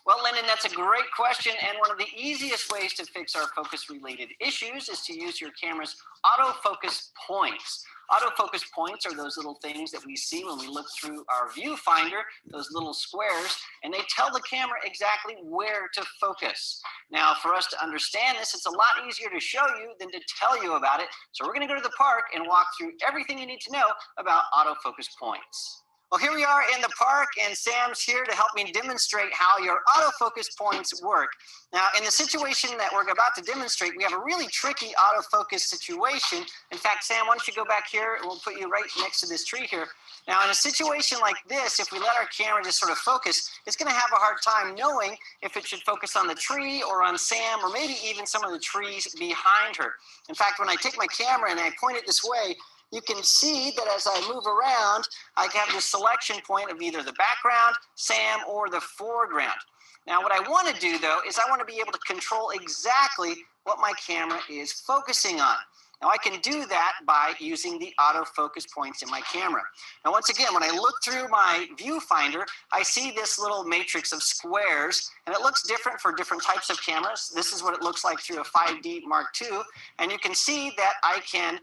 Well, Lyndon, that's a great question. And one of the easiest ways to fix our focus-related issues is to use your camera's autofocus points. Autofocus points are those little things that we see when we look through our viewfinder, those little squares, and they tell the camera exactly where to focus. Now, for us to understand this, it's a lot easier to show you than to tell you about it. So we're going to go to the park and walk through everything you need to know about autofocus points. Well, here we are in the park, and Sam's here to help me demonstrate how your autofocus points work. Now, in the situation that we're about to demonstrate, we have a really tricky autofocus situation. In fact, Sam, why don't you go back here, and we'll put you right next to this tree here. Now, in a situation like this, if we let our camera just sort of focus, it's going to have a hard time knowing if it should focus on the tree or on Sam or maybe even some of the trees behind her. In fact, when I take my camera and I point it this way, you can see that as I move around, I have this selection point of either the background, Sam, or the foreground. Now, what I want to do, though, is I want to be able to control exactly what my camera is focusing on. Now, I can do that by using the autofocus points in my camera. Now, once again, when I look through my viewfinder, I see this little matrix of squares, and it looks different for different types of cameras. This is what it looks like through a 5D Mark II, and you can see that I can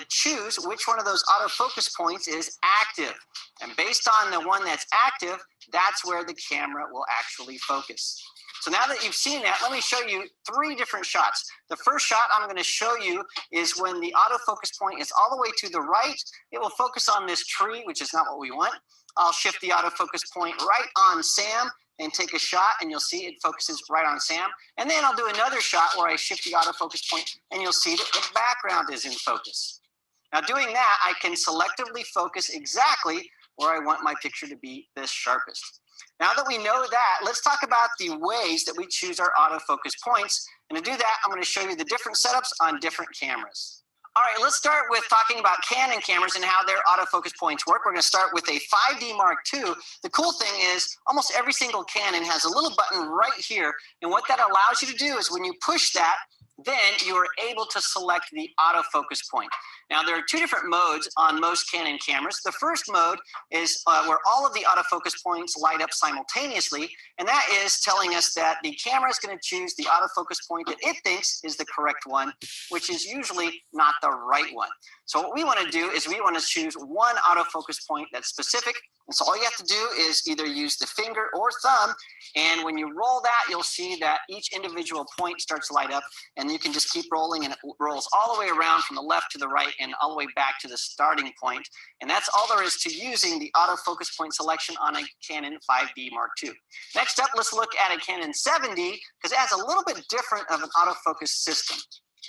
choose which one of those autofocus points is active. And based on the one that's active, that's where the camera will actually focus. So now that you've seen that, let me show you 3 different shots. The first shot I'm going to show you is when the autofocus point is all the way to the right. It will focus on this tree, which is not what we want. I'll shift the autofocus point right on Sam and take a shot, and you'll see it focuses right on Sam. And then I'll do another shot where I shift the autofocus point, and you'll see that the background is in focus. Now, doing that, I can selectively focus exactly where I want my picture to be the sharpest. Now that we know that, let's talk about the ways that we choose our autofocus points. And to do that, I'm going to show you the different setups on different cameras. All right, let's start with talking about Canon cameras and how their autofocus points work. We're going to start with a 5D Mark II. The cool thing is almost every single Canon has a little button right here. And what that allows you to do is when you push that, then you are able to select the autofocus point. Now, there are 2 different modes on most Canon cameras. The first mode is where all of the autofocus points light up simultaneously, and that is telling us that the camera is going to choose the autofocus point that it thinks is the correct one, which is usually not the right one. So what we want to do is we want to choose one autofocus point that's specific. And so all you have to do is either use the finger or thumb. And when you roll that, you'll see that each individual point starts to light up. And you can just keep rolling, and it rolls all the way around from the left to the right and all the way back to the starting point. And that's all there is to using the autofocus point selection on a Canon 5D Mark II. Next up, let's look at a Canon 7D because it has a little bit different of an autofocus system.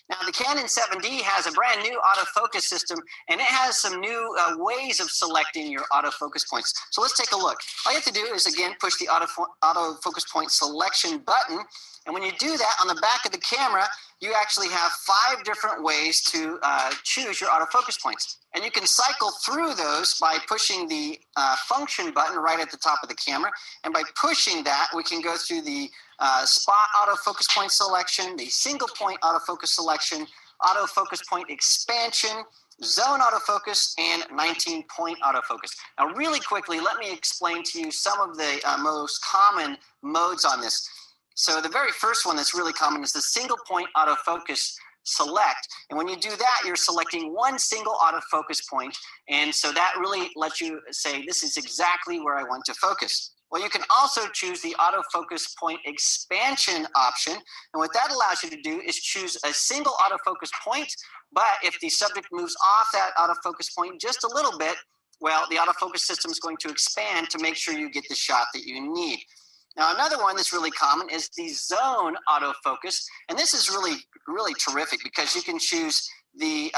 Now, the Canon 7D has a brand new autofocus system, and it has some new ways of selecting your autofocus points. So let's take a look. All you have to do is, again, push the autofocus point selection button, And when you do that on the back of the camera, you actually have 5 different ways to choose your autofocus points. And you can cycle through those by pushing the function button right at the top of the camera. And by pushing that, we can go through the spot autofocus point selection, the single point autofocus selection, autofocus point expansion, zone autofocus, and 19-point autofocus. Now, really quickly, let me explain to you some of the most common modes on this. So the very first one that's really common is the single point autofocus select. And when you do that, you're selecting one single autofocus point. And so that really lets you say, this is exactly where I want to focus. Well, you can also choose the autofocus point expansion option. And what that allows you to do is choose a single autofocus point. But if the subject moves off that autofocus point just a little bit, well, the autofocus system is going to expand to make sure you get the shot that you need. Now, another one that's really common is the zone autofocus. And this is really, really terrific because you can choose the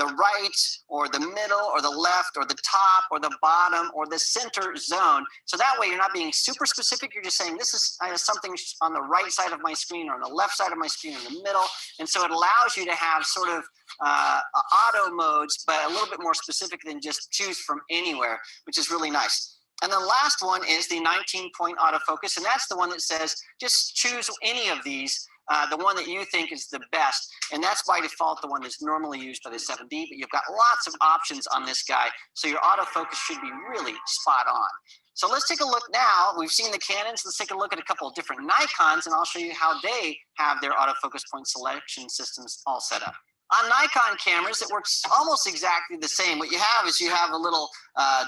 right or the middle or the left or the top or the bottom or the center zone. So that way you're not being super specific. You're just saying this is something on the right side of my screen or on the left side of my screen or in the middle. And so it allows you to have sort of auto modes, but a little bit more specific than just choose from anywhere, which is really nice. And the last one is the 19-point autofocus. And that's the one that says, just choose any of these, the one that you think is the best. And that's by default the one that's normally used by the 7D, but you've got lots of options on this guy. So your autofocus should be really spot on. So let's take a look now. We've seen the Canons. Let's take a look at a couple of different Nikons, and I'll show you how they have their autofocus point selection systems all set up. On Nikon cameras, it works almost exactly the same. What you have is you have a little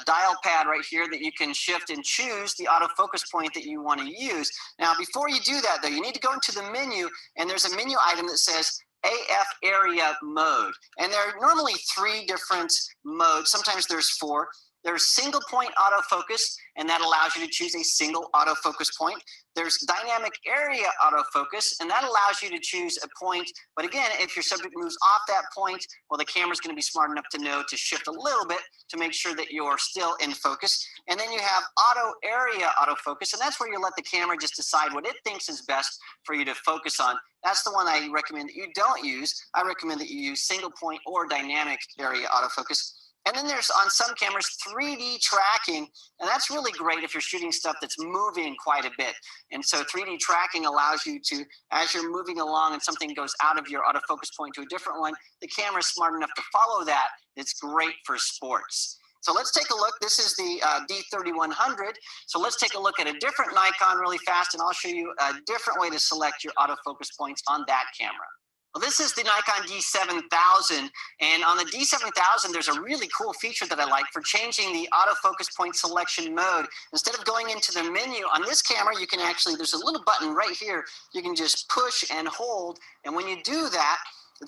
dial pad right here that you can shift and choose the autofocus point that you want to use. Now, before you do that, though, you need to go into the menu, and there's a menu item that says AF area mode. And there are normally 3 different modes. Sometimes there's 4. There's single point autofocus, and that allows you to choose a single autofocus point. There's dynamic area autofocus, and that allows you to choose a point. But again, if your subject moves off that point, well, the camera's going to be smart enough to know to shift a little bit to make sure that you're still in focus. And then you have auto area autofocus, and that's where you let the camera just decide what it thinks is best for you to focus on. That's the one I recommend that you don't use. I recommend that you use single point or dynamic area autofocus. And then there's, on some cameras, 3D tracking, and that's really great if you're shooting stuff that's moving quite a bit. And so 3D tracking allows you to, as you're moving along and something goes out of your autofocus point to a different one, the camera's smart enough to follow that. It's great for sports. So let's take a look. This is the D3100. So let's take a look at a different Nikon really fast, and I'll show you a different way to select your autofocus points on that camera. Well, this is the Nikon D7000, and on the D7000, there's a really cool feature that I like for changing the autofocus point selection mode. Instead of going into the menu on this camera, you can actually, there's a little button right here, you can just push and hold, and when you do that,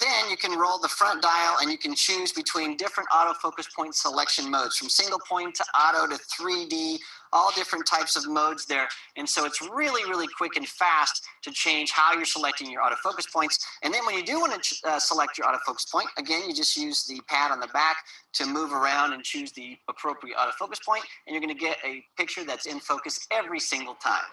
then you can roll the front dial and you can choose between different autofocus point selection modes, from single point to auto to 3D, all different types of modes there. And so it's really, really quick and fast to change how you're selecting your autofocus points. And then when you do want to select your autofocus point, again, you just use the pad on the back to move around and choose the appropriate autofocus point, and you're going to get a picture that's in focus every single time.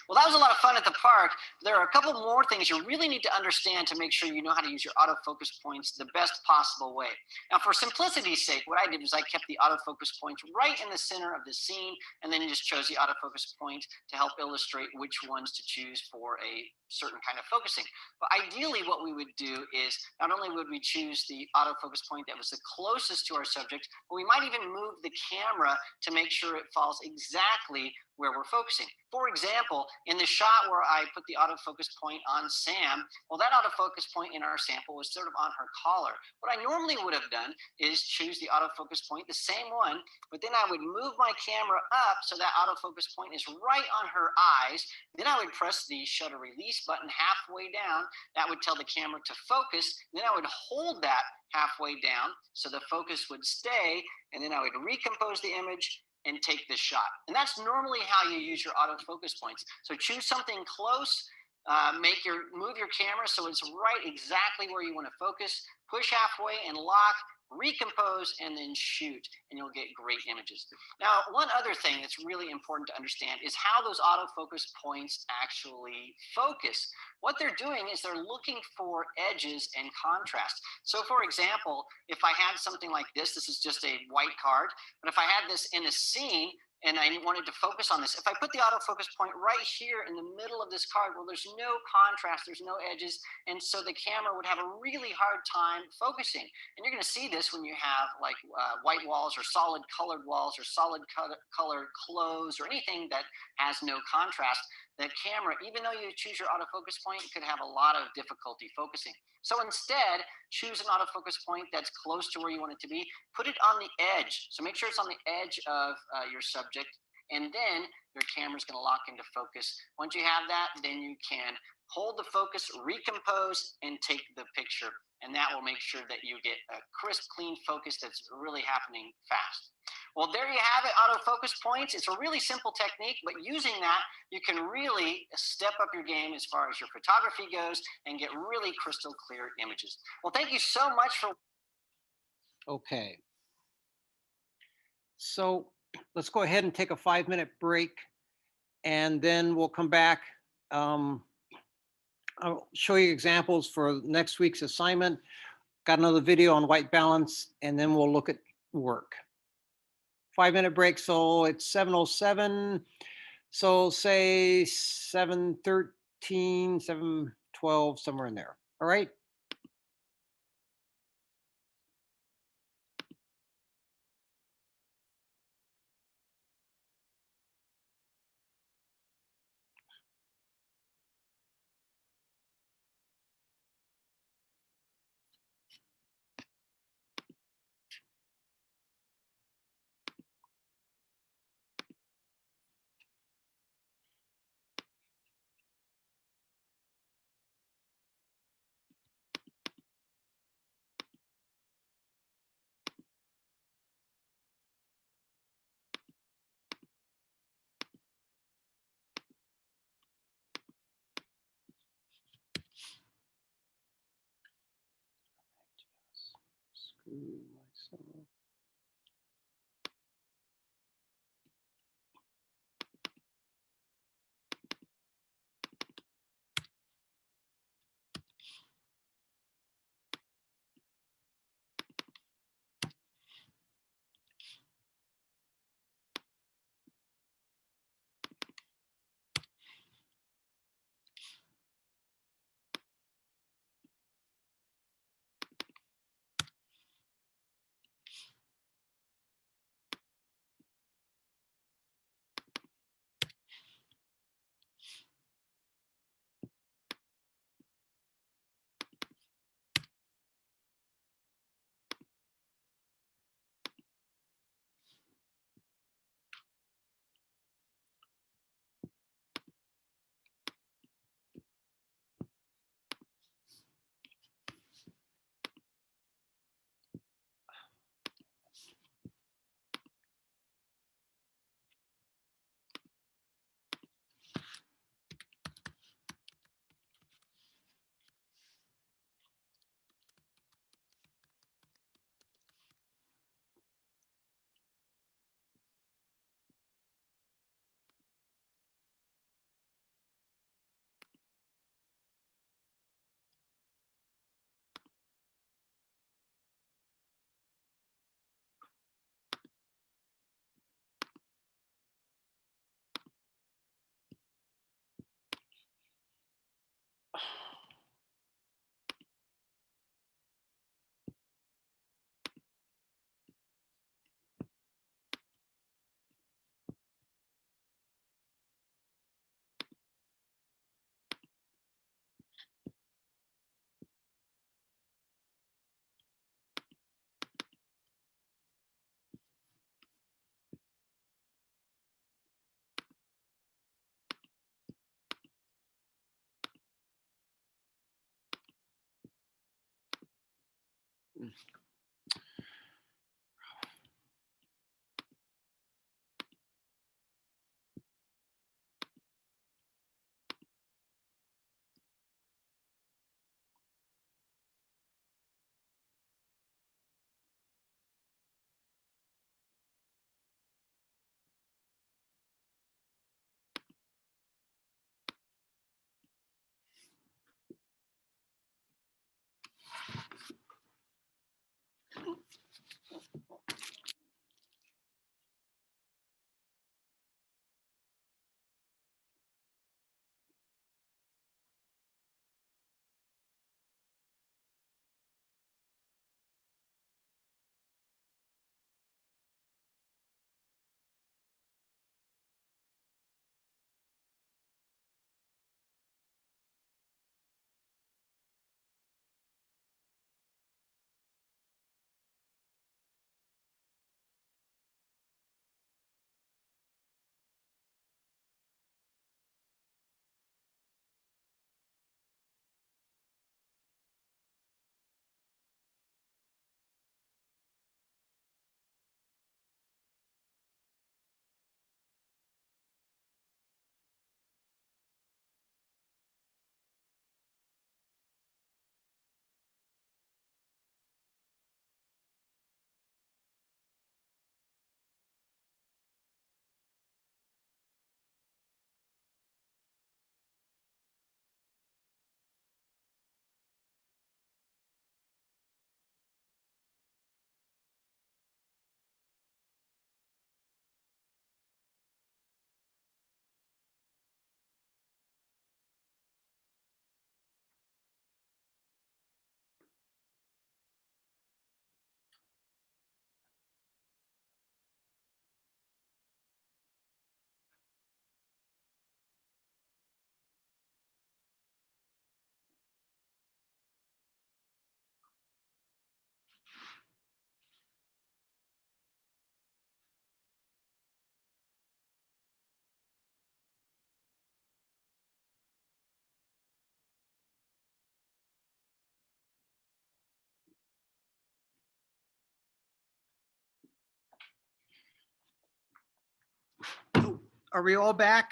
Well, that was a lot of fun at the park. There are a couple more things you really need to understand to make sure you know how to use your autofocus points the best possible way. Now, for simplicity's sake, what I did was I kept the autofocus points right in the center of the scene, and then just chose the autofocus point to help illustrate which ones to choose for a certain kind of focusing. But ideally, what we would do is not only would we choose the autofocus point that was the closest to our subject, but we might even move the camera to make sure it falls exactly where we're focusing. For example, in the shot where I put the autofocus point on Sam, well, that autofocus point in our sample was sort of on her collar. What I normally would have done is choose the autofocus point, the same one, but then I would move my camera up so that autofocus point is right on her eyes. Then I would press the shutter release button halfway down. That would tell the camera to focus. Then I would hold that halfway down so the focus would stay, and then I would recompose the image and take the shot. And that's normally how you use your autofocus points. So choose something close, Move your camera so it's right exactly where you want to focus. Push halfway and lock, recompose, and then shoot, and you'll get great images. Now, one other thing that's really important to understand is how those autofocus points actually focus. What they're doing is they're looking for edges and contrast. So for example, if I had something like this is just a white card, but if I had this in a scene, and I wanted to focus on this. If I put the autofocus point right here in the middle of this card, well, there's no contrast, there's no edges, and so the camera would have a really hard time focusing. And you're gonna see this when you have like white walls or solid colored walls or solid colored clothes or anything that has no contrast. The camera, even though you choose your autofocus point, could have a lot of difficulty focusing. So instead, choose an autofocus point that's close to where you want it to be. Put it on the edge. So make sure it's on the edge of your subject, and then your camera's going to lock into focus. Once you have that, then you can hold the focus, recompose, and take the picture. And that will make sure that you get a crisp, clean focus that's really happening fast. Well, there you have it, autofocus points. It's a really simple technique, but using that, you can really step up your game as far as your photography goes and get really crystal clear images. Well, thank you so much for. Okay. So let's go ahead and take a 5-minute break, and then we'll come back. I'll show you examples for next week's assignment. Got another video on white balance, and then we'll look at work. 5-minute break, so it's 7:07. So say 7:13, 7:12, somewhere in there. All right. Screw myself. are we all back?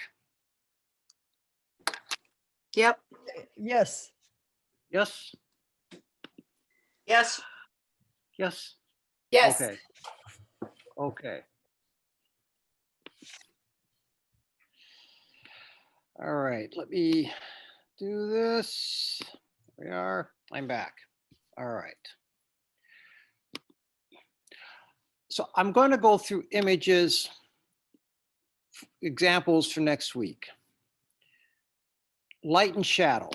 Yep. Yes. Yes, Yes. yes, Yes. okay, okay. All right, let me do this. We are, I'm back. All right. So I'm going to go through images, examples for next week. Light and shadow.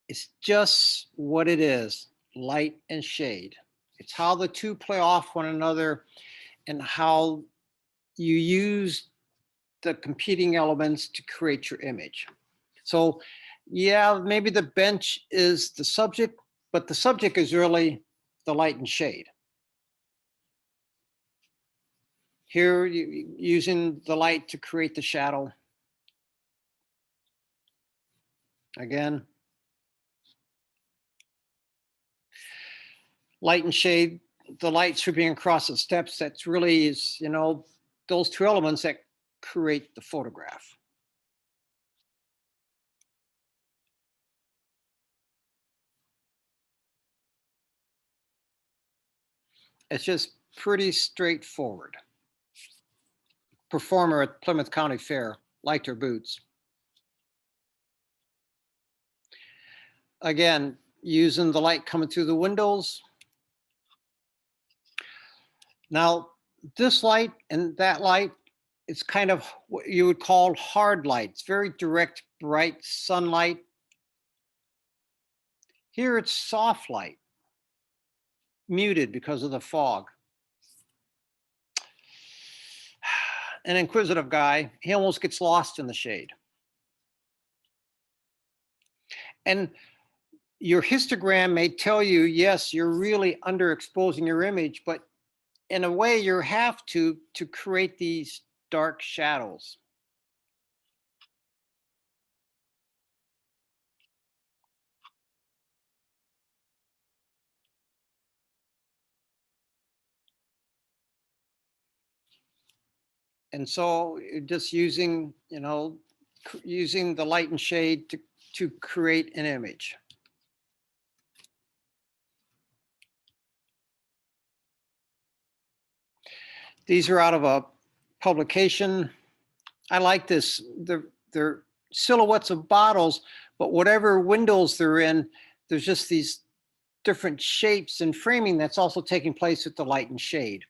It's just what it is, light and shade. It's how the two play off one another and how you use the competing elements to create your image. So yeah, maybe the bench is the subject, but the subject is really the light and shade. Here, using the light to create the shadow. Again. Light and shade, the light sweeping across the steps, that's really is, you know, those two elements that create the photograph. It's just pretty straightforward. Performer at Plymouth County Fair liked her boots. Again, using the light coming through the windows. Now, this light and that light, it's kind of what you would call hard light. It's very direct, bright sunlight. Here it's soft light, muted because of the fog. An inquisitive guy, he almost gets lost in the shade. And your histogram may tell you, yes, you're really underexposing your image, but in a way you have to create these dark shadows. And so you're just using, you know, using the light and shade to create an image. These are out of a publication. I like this. They're silhouettes of bottles, but whatever windows they're in, there's just these different shapes and framing that's also taking place with the light and shade.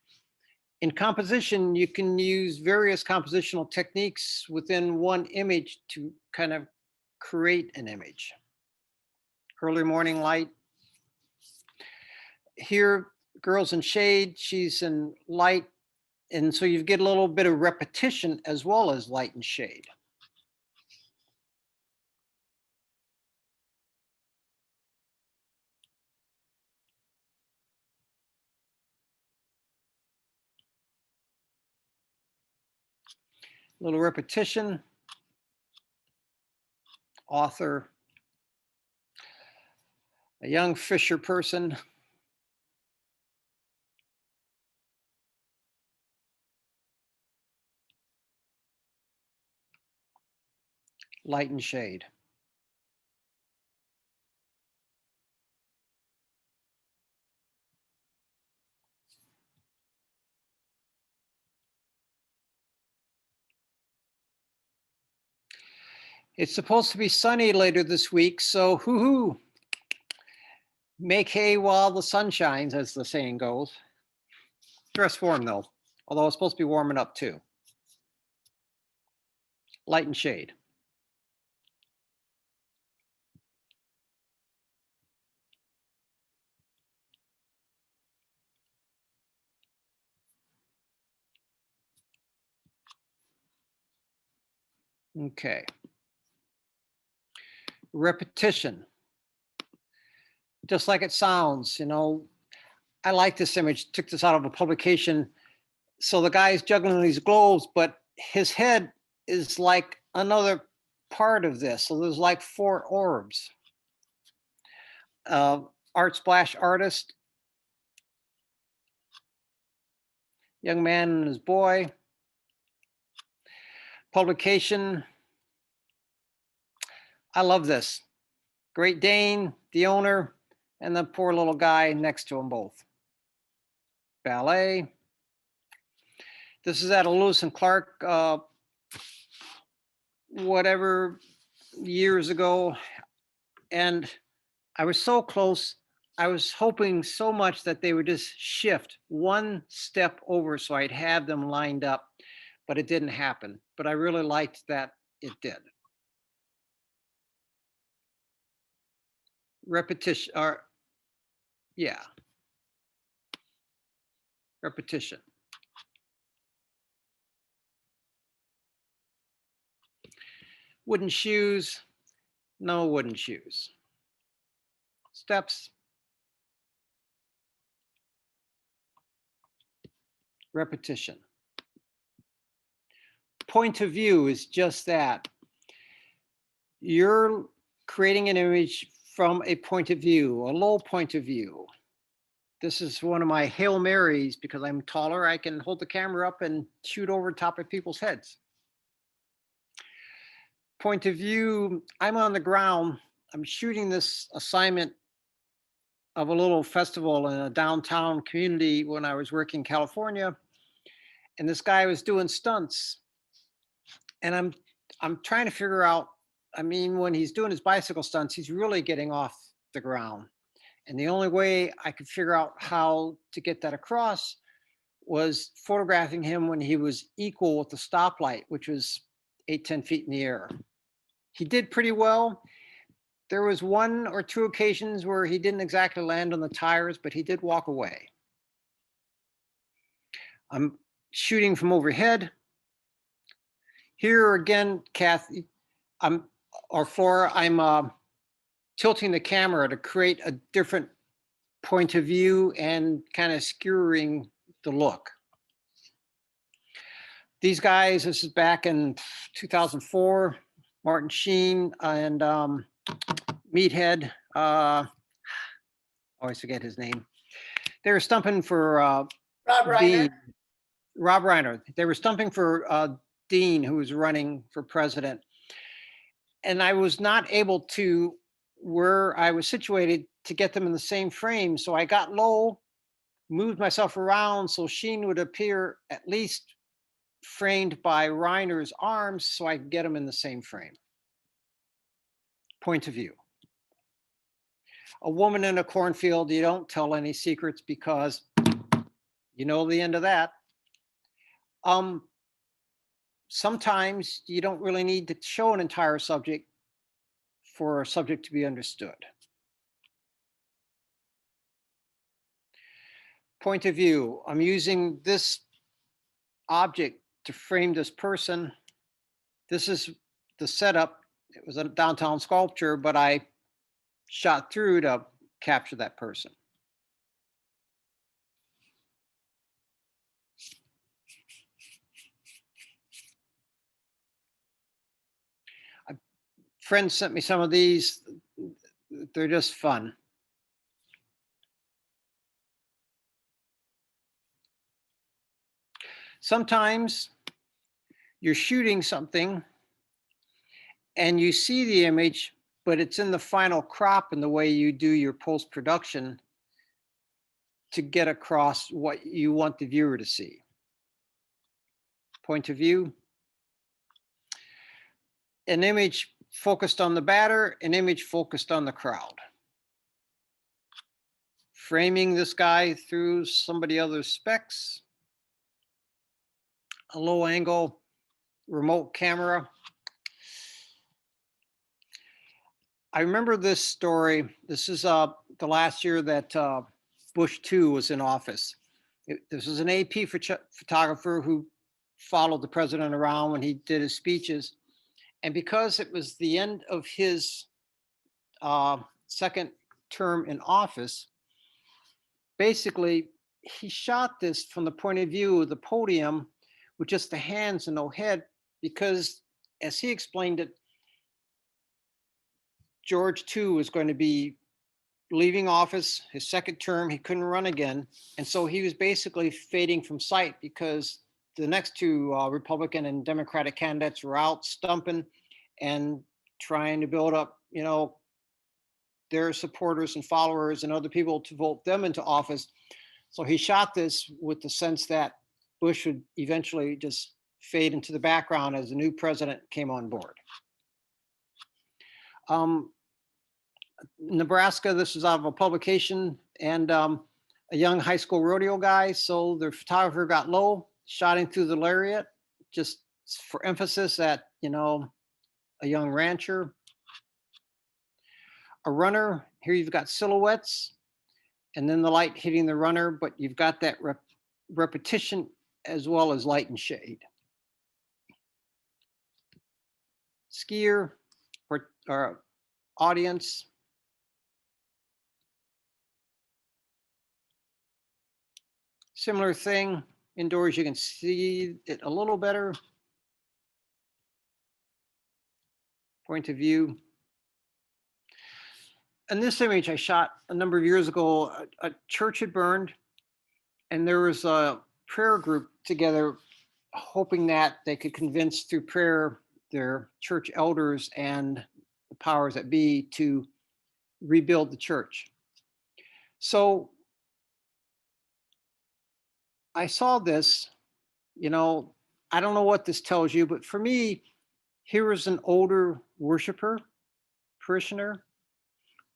In composition, you can use various compositional techniques within one image to kind of create an image. Early morning light. Here, girl's in shade, she's in light. And so you get a little bit of repetition as well as light and shade. A little repetition. Author. A young fisher person. Light and shade. It's supposed to be sunny later this week, so hoo-hoo. Make hay while the sun shines, as the saying goes. Dress warm though, although it's supposed to be warming up too. Light and shade. Okay. Repetition. Just like it sounds, you know, I like this image, took this out of a publication. So the guy's juggling these globes, but his head is like another part of this. So there's like 4 orbs. Art splash artist. Young man and his boy. Publication. I love this. Great Dane, the owner, and the poor little guy next to them both. Ballet. This is at a Lewis and Clark, whatever, years ago. And I was so close. I was hoping so much that they would just shift one step over so I'd have them lined up, but it didn't happen. But I really liked that it did. Repetition, or yeah. Repetition. Wooden shoes, no wooden shoes. Steps. Repetition. Point of view is just that. You're creating an image from a point of view, a low point of view. This is one of my Hail Marys. Because I'm taller, I can hold the camera up and shoot over top of people's heads. Point of view, I'm on the ground. I'm shooting this assignment of a little festival in a downtown community when I was working in California. And this guy was doing stunts. And I'm trying to figure out, I mean, when he's doing his bicycle stunts, he's really getting off the ground. And the only way I could figure out how to get that across was photographing him when he was equal with the stoplight, which was 8-10 feet in the air. He did pretty well. There was 1 or 2 occasions where he didn't exactly land on the tires, but he did walk away. I'm shooting from overhead. Here again, Kathy, or Flora, I'm tilting the camera to create a different point of view and kind of skewering the look. These guys, this is back in 2004, Martin Sheen and Meathead, always forget his name. They were stumping for Rob Reiner. Dean. Rob Reiner. They were stumping for Dean, who was running for president. And I was not able to, where I was situated, to get them in the same frame. So I got low, moved myself around so Sheen would appear at least framed by Reiner's arms so I could get him in the same frame. Point of view. A woman in a cornfield, you don't tell any secrets because you know the end of that. Sometimes you don't really need to show an entire subject for a subject to be understood. Point of view. I'm using this object to frame this person. This is the setup. It was a downtown sculpture, but I shot through to capture that person. Friends sent me some of these. They're just fun. Sometimes you're shooting something and you see the image, but it's in the final crop in the way you do your post-production to get across what you want the viewer to see. Point of view. An image focused on the batter, an image focused on the crowd. Framing this guy through somebody else's specs. A low angle remote camera. I remember this story. This is the last year that Bush II was in office. This was an AP photographer who followed the president around when he did his speeches. And because it was the end of his second term in office, basically he shot this from the point of view of the podium with just the hands and no head, because as he explained it, George II was going to be leaving office, his second term, he couldn't run again. And so he was basically fading from sight because the next two Republican and Democratic candidates were out stumping and trying to build up, their supporters and followers and other people to vote them into office. So he shot this with the sense that Bush would eventually just fade into the background as the new president came on board. Nebraska, this is out of a publication, and a young high school rodeo guy. So the photographer got low, shot him through the lariat, just for emphasis at, a young rancher. A runner, here you've got silhouettes and then the light hitting the runner, but you've got that repetition as well as light and shade. Skier or audience. Similar thing, indoors you can see it a little better. Point of view. In this image I shot a number of years ago, a church had burned and there was a prayer group together hoping that they could convince through prayer their church elders and the powers that be to rebuild the church. So I saw this, I don't know what this tells you, but for me, here is an older worshiper, parishioner.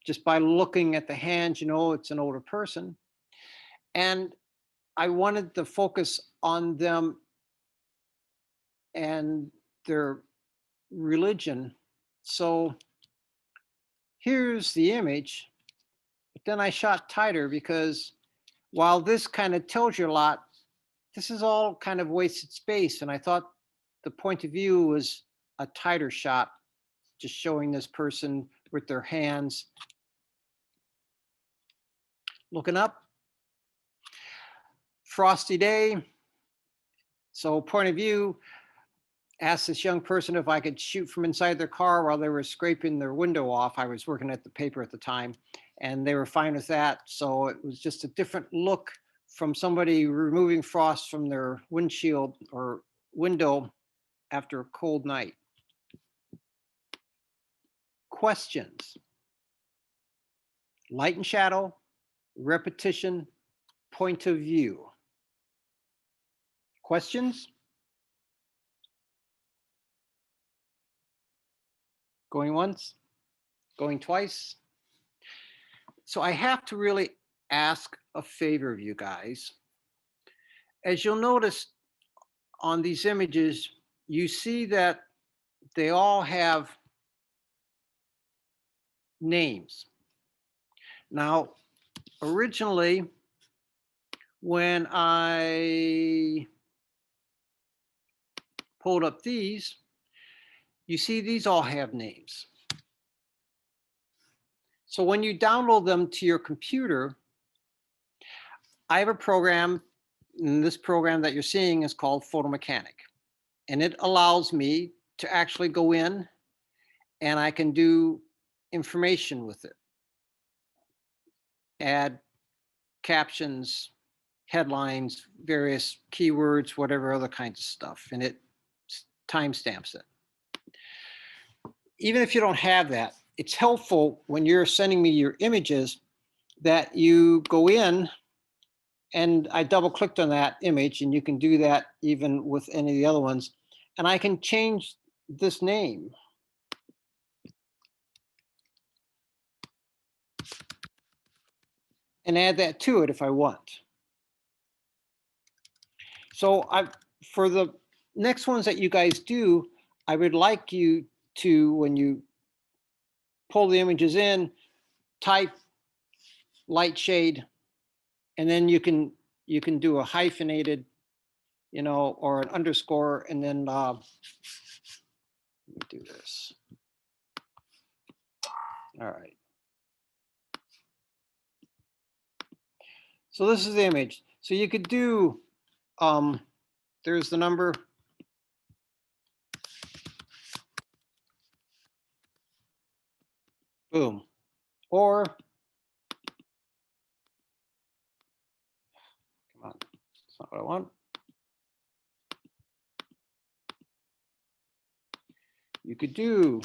Just by looking at the hands, it's an older person. And I wanted to focus on them and their religion. So here's the image, but then I shot tighter because while this kind of tells you a lot, this is all kind of wasted space. And I thought the point of view was a tighter shot, just showing this person with their hands looking up. Frosty day. So point of view, asked this young person if I could shoot from inside their car while they were scraping their window off. I was working at the paper at the time and they were fine with that. So it was just a different look from somebody removing frost from their windshield or window after a cold night. Questions. Light and shadow, repetition, point of view. Questions? Going once, going twice. So I have to really ask a favor of you guys. As you'll notice on these images, you see that they all have names. Now, originally, when I pulled up these, you see these all have names. So when you download them to your computer, I have a program, and this program that you're seeing is called Photomechanic. And it allows me to actually go in and I can do information with it. Add captions, headlines, various keywords, whatever other kinds of stuff, and it timestamps it. Even if you don't have that, it's helpful when you're sending me your images that you go in, and I double clicked on that image, and you can do that even with any of the other ones, and I can change this name. And add that to it if I want. So for the next ones that you guys do, I would like you to, when you pull the images in, type light shade, and then you can do a hyphenated, or an underscore, and then let me do this. All right. So this is the image. So you could do, there's the number. Boom. Or, come on, that's not what I want. you could do.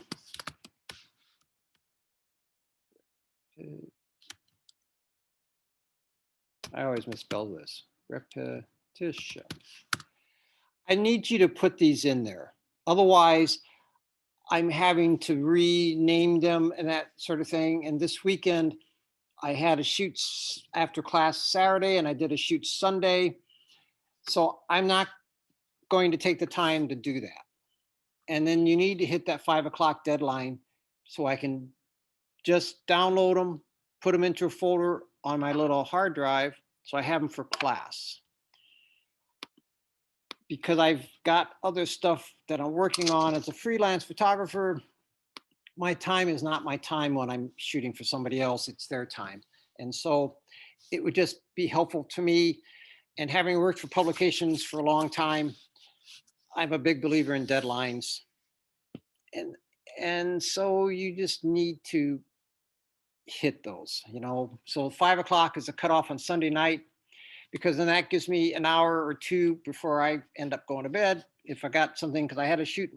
I always misspell this. Repetition. I need you to put these in there. Otherwise, I'm having to rename them and that sort of thing. And this weekend, I had a shoot after class Saturday and I did a shoot Sunday. So I'm not going to take the time to do that. And then you need to hit that 5 o'clock deadline so I can just download them, put them into a folder on my little hard drive. So I have them for class. Because I've got other stuff that I'm working on as a freelance photographer, my time is not my time when I'm shooting for somebody else, it's their time. And so it would just be helpful to me. And having worked for publications for a long time, I'm a big believer in deadlines. And so you just need to hit those, you know. So 5 o'clock is a cutoff on Sunday night, because then that gives me an hour or two before I end up going to bed. If I got something, because I had to shoot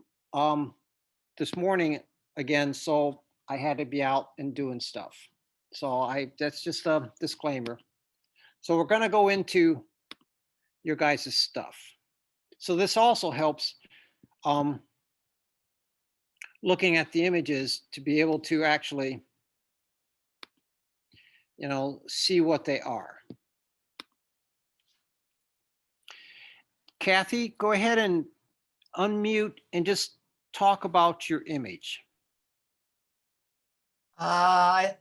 this morning again, so I had to be out and doing stuff. So that's just a disclaimer. So we're gonna go into your guys' stuff. So this also helps looking at the images to be able to actually, you know, see what they are. Kathy, go ahead and unmute and just talk about your image. I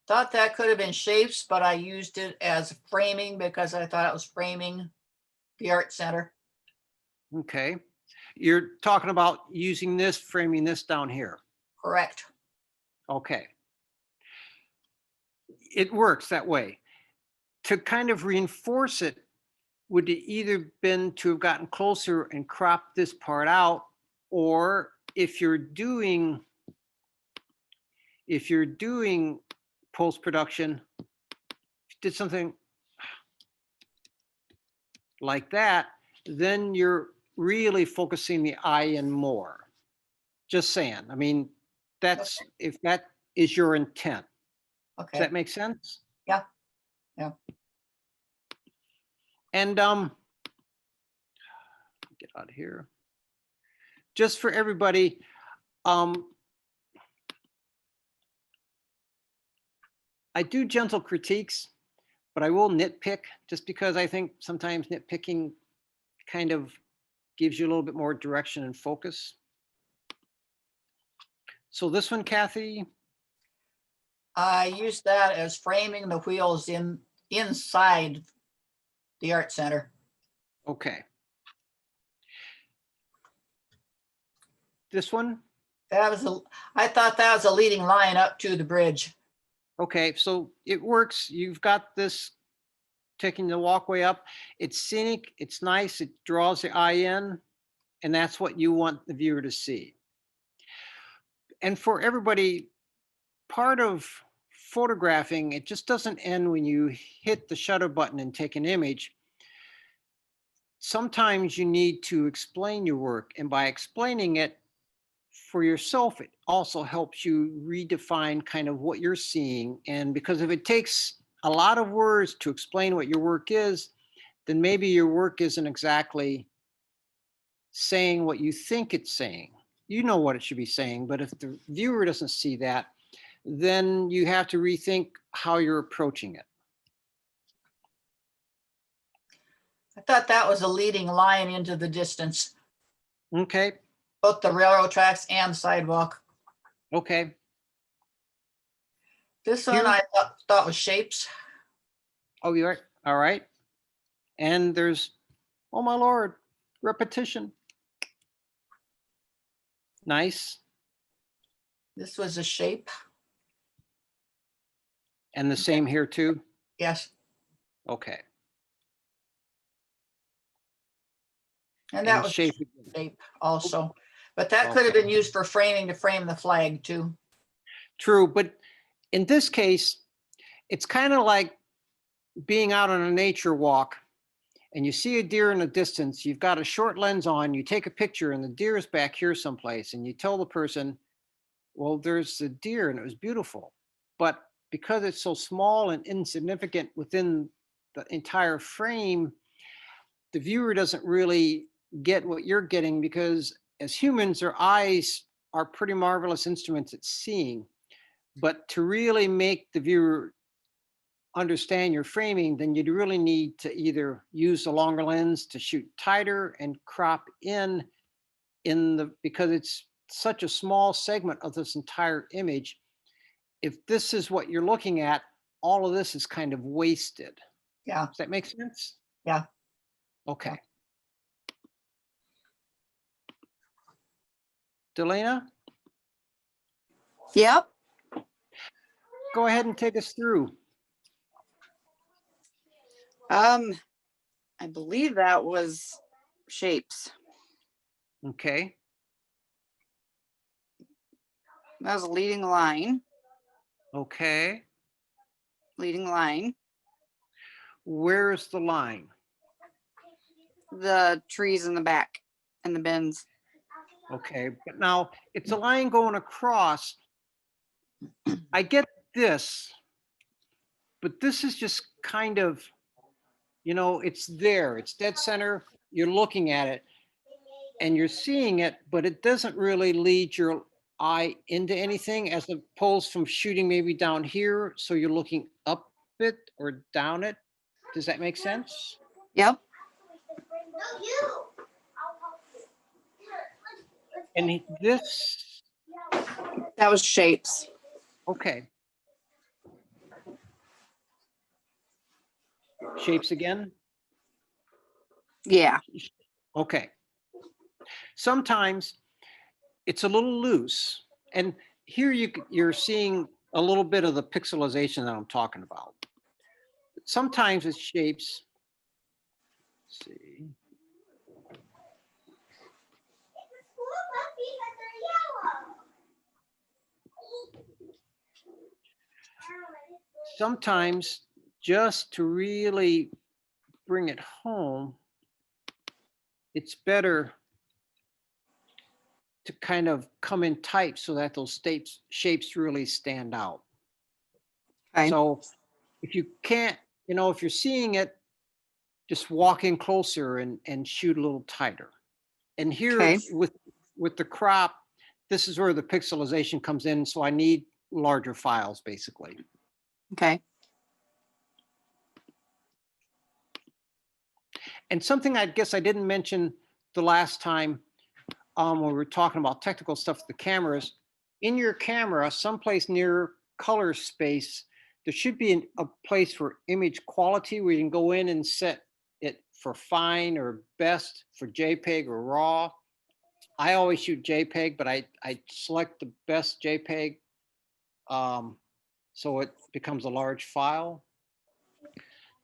thought that could have been shapes, but I used it as framing because I thought it was framing the art center. Okay. You're talking about using this, framing this down here. Correct. Okay. It works that way. To kind of reinforce it, would it either been to have gotten closer and cropped this part out, or if you're doing post-production, did something like that, then you're really focusing the eye in more. Just saying. I mean, that's if that is your intent. Does Okay. that make sense? Yeah. Yeah. And get out of here. Just for everybody, I do gentle critiques, but I will nitpick just because I think sometimes nitpicking kind of gives you a little bit more direction and focus. So this one, Kathy? I used that as framing the wheels inside the art center. Okay. This one? I thought that was a leading line up to the bridge. Okay, so it works. You've got this taking the walkway up. It's scenic, it's nice, it draws the eye in, and that's what you want the viewer to see. And for everybody, part of photographing, it just doesn't end when you hit the shutter button and take an image. Sometimes you need to explain your work, and by explaining it for yourself, it also helps you redefine kind of what you're seeing. And because if it takes a lot of words to explain what your work is, then maybe your work isn't exactly saying what you think it's saying. You know what it should be saying, but if the viewer doesn't see that, then you have to rethink how you're approaching it. I thought that was a leading line into the distance, Okay, both the railroad tracks and sidewalk. okay. This one Here- I thought was shapes. Oh, you're right. All right. And there's, oh my Lord, repetition. Nice. This was a shape. And the same here too? Yes. Okay. And that was shape. shape also. But that could have been used for framing to frame the flag too. True, but in this case, it's kind of like being out on a nature walk and you see a deer in the distance, you've got a short lens on, you take a picture and the deer is back here someplace, and you tell the person, well, there's a deer and it was beautiful. But because it's so small and insignificant within the entire frame, the viewer doesn't really get what you're getting, because as humans, our eyes are pretty marvelous instruments at seeing. But to really make the viewer understand your framing, then you'd really need to either use a longer lens to shoot tighter and crop in the, because it's such a small segment of this entire image. If this is what you're looking at, all of this is kind of wasted. Yeah. Does that make sense? Yeah. Okay. Delana, Yep. go ahead and take us through. I believe that was shapes. Okay. That was a leading line. Okay. Leading line. Where's the line? The trees in the back and the bins. Okay, but now it's a line going across. I get this, but this is just kind of, you know, it's there, it's dead center, you're looking at it and you're seeing it, but it doesn't really lead your eye into anything, as opposed from shooting maybe down here. So you're looking up it or down it. Does that make sense? Yep. And this, That was shapes. okay. Shapes again? Yeah. Okay. Sometimes it's a little loose, and here you're seeing a little bit of the pixelization that I'm talking about. Sometimes it's shapes. Let's see. Sometimes, just to really bring it home, it's better to kind of come in tight so that those shapes really stand out. Okay. So if you can't, you know, if you're seeing it, just walk in closer and shoot a little tighter. And here Okay. with the crop, this is where the pixelization comes in. So I need larger files, basically. Okay. And something I guess I didn't mention the last time when we were talking about technical stuff with the cameras, in your camera, someplace near color space, there should be a place for image quality where you can go in and set it for fine or best for JPEG or RAW. I always shoot JPEG, but I select the best JPEG so it becomes a large file.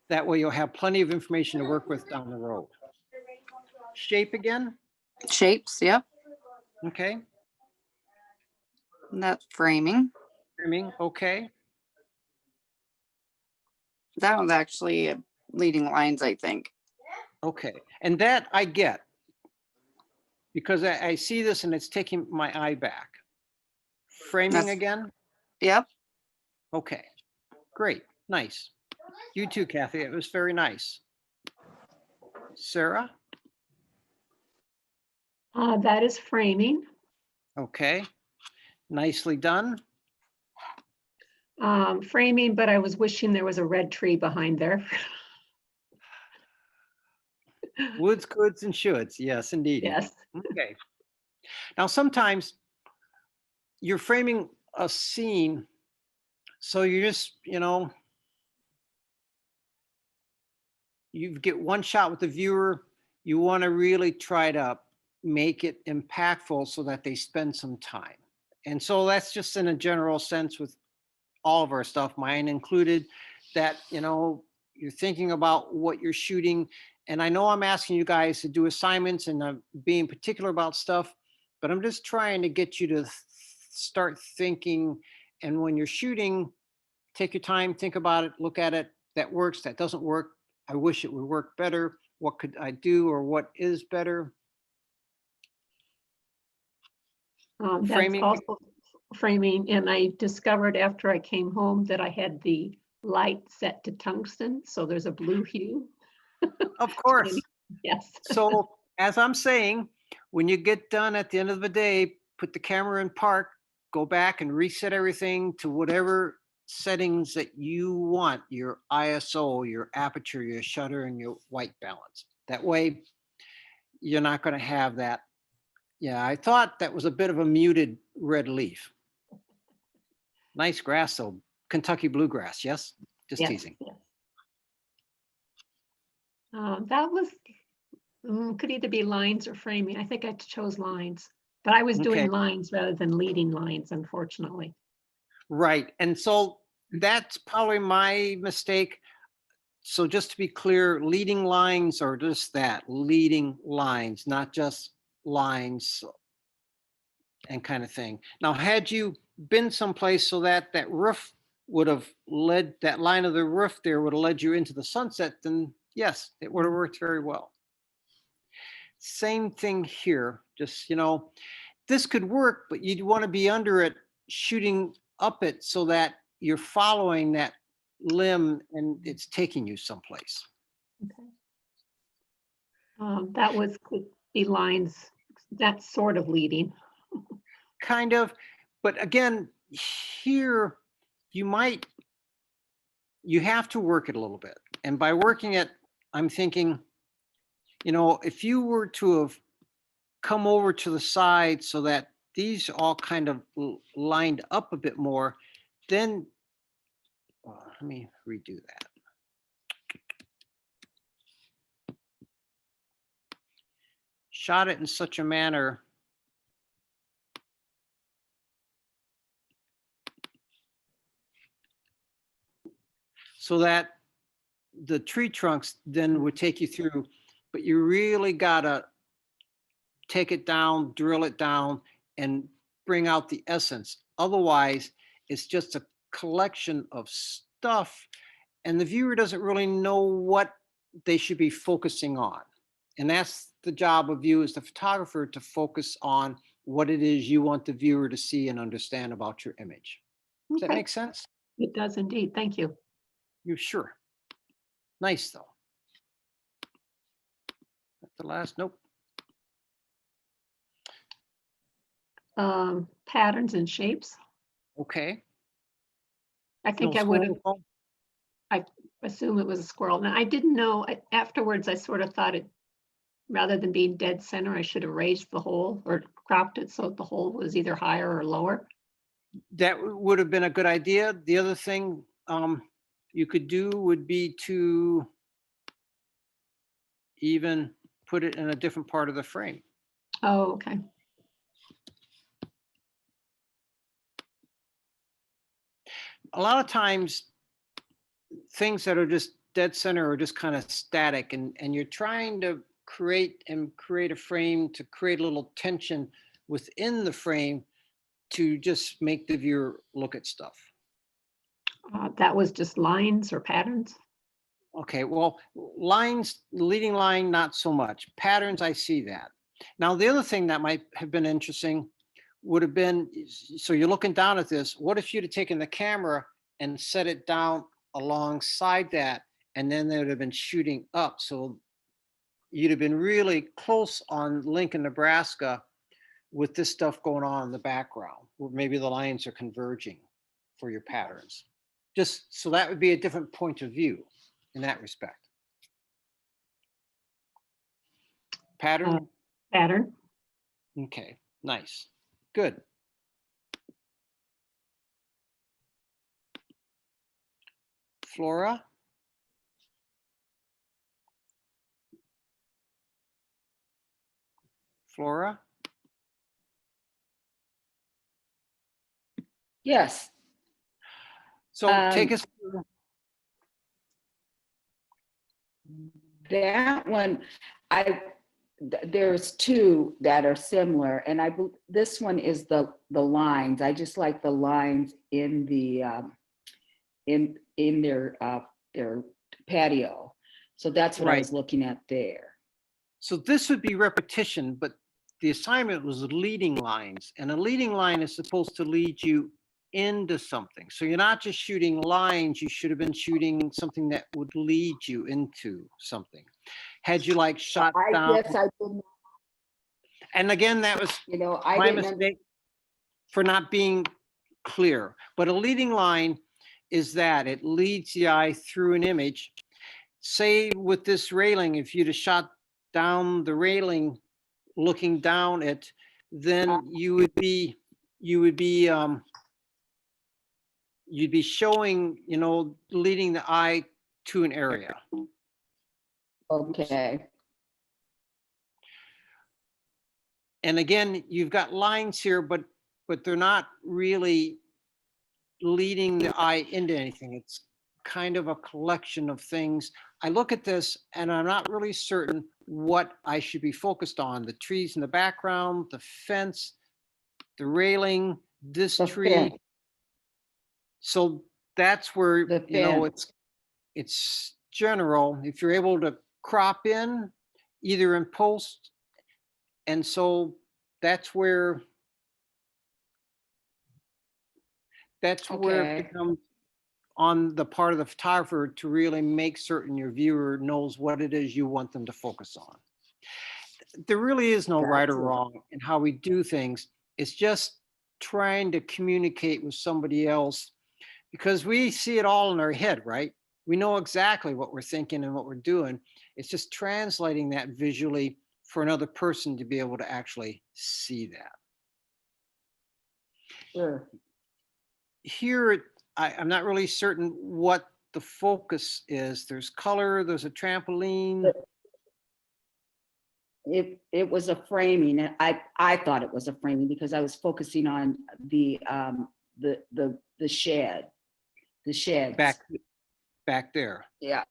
That way you'll have plenty of information to work with down the road. Shape again. Shapes. Yep. Okay. And that's framing. Framing. Okay. That was actually leading lines, I think. Okay. And that I get, because I see this and it's taking my eye back. Framing That's- again. Yep. Okay. Great. Nice. You too, Kathy. It was very nice. Sarah. That is framing. Okay. Nicely done. Framing, but I was wishing there was a red tree behind there. Woulds, coulds, and shoulds. Yes, indeed. Yes. Okay. Now, sometimes you're framing a scene, so you just, you know, you get one shot with the viewer. You want to really try to make it impactful so that they spend some time. And so that's just in a general sense with all of our stuff, mine included, that, you know, you're thinking about what you're shooting. And I know I'm asking you guys to do assignments and being particular about stuff, but I'm just trying to get you to start thinking. And when you're shooting, take your time, think about it, look at it. That works, that doesn't work. I wish it would work better. what could I do or what is better? That's Framing. also framing, and I discovered after I came home that I had the light set to tungsten, so there's a blue hue. Of course. Yes. So as I'm saying, when you get done at the end of the day, put the camera in park, go back and reset everything to whatever settings that you want, your ISO, your aperture, your shutter, and your white balance. That way, you're not going to have that. Yeah, I thought that was a bit of a muted red leaf. Nice grass though, Kentucky bluegrass, yes? Just Yes, teasing. yes. That was, could either be lines or framing. I think I chose lines, but I was Okay. doing lines rather than leading lines, unfortunately. Right, and so that's probably my mistake. So just to be clear, leading lines are just that, leading lines, not just lines and kind of thing. Now, had you been someplace so that that roof would have led, that line of the roof there would have led you into the sunset, then yes, it would have worked very well. Same thing here, just, you know, this could work, but you'd want to be under it, shooting up it so that you're following that limb and it's taking you someplace. Okay. That was, could be lines, that's sort of leading. Kind of, but again, here you might, you have to work it a little bit. And by working it, I'm thinking, you know, if you were to have come over to the side so that these all kind of lined up a bit more, then let me redo that. Shot it in such a manner so that the tree trunks then would take you through, but you really gotta take it down, drill it down, and bring out the essence. Otherwise, it's just a collection of stuff, and the viewer doesn't really know what they should be focusing on. And that's the job of you as the photographer, to focus on what it is you want the viewer to see and understand about your image. Does that Okay. make sense? It does indeed. Thank you. You sure? Nice though. That's the last, nope. Patterns and shapes. Okay. I think No I would have scroll. assumed it was a squirrel. Now, I didn't know, afterwards, I sort of thought it, rather than being dead center, I should have raised the hole or cropped it so the hole was either higher or lower. That would have been a good idea. The other thing you could do would be to even put it in a different part of the frame. Oh, okay. A lot of times things that are just dead center are just kind of static, and you're trying to create a frame to create a little tension within the frame to just make the viewer look at stuff. That was just lines or patterns. Okay, well, lines, leading line, not so much. Patterns, I see that. Now, the other thing that might have been interesting would have been, so you're looking down at this, what if you'd have taken the camera and set it down alongside that, and then they would have been shooting up. So you'd have been really close on Lincoln, Nebraska with this stuff going on in the background, where maybe the lines are converging for your patterns. Just so that would be a different point of view in that respect. Pattern? Pattern. Okay, nice, good. Flora? Flora? Yes. So take us through. That one, there's two that are similar, and this one is the lines. I just like the lines in the in their patio. So that's what I Right. was looking at there. So this would be repetition, but the assignment was leading lines, and a leading line is supposed to lead you into something. So you're not just shooting lines, you should have been shooting something that would lead you into something. Had you like shot I down, guess I didn't, and again, that was you know, I my didn't, mistake for not being clear. But a leading line is that it leads the eye through an image. Say with this railing, if you'd have shot down the railing, looking down it, then you'd be showing, you know, leading the eye to an area. okay, And again, you've got lines here, but they're not really leading the eye into anything. It's kind of a collection of things. I look at this and I'm not really certain what I should be focused on. The trees in the background, the fence, the railing, this The tree. fence. So that's where, The you know, fence. it's general. If you're able to crop in either in post, and so that's where it Okay. becomes on the part of the photographer to really make certain your viewer knows what it is you want them to focus on. There really is no right or Gotcha. wrong in how we do things. It's just trying to communicate with somebody else, because we see it all in our head, right? We know exactly what we're thinking and what we're doing. It's just translating that visually for another person to be able to actually see that. Sure. Here, I'm not really certain what the focus is. There's color, there's a trampoline. It was a framing, and I thought it was a framing because I was focusing on the shed, the sheds. Back there. Yeah.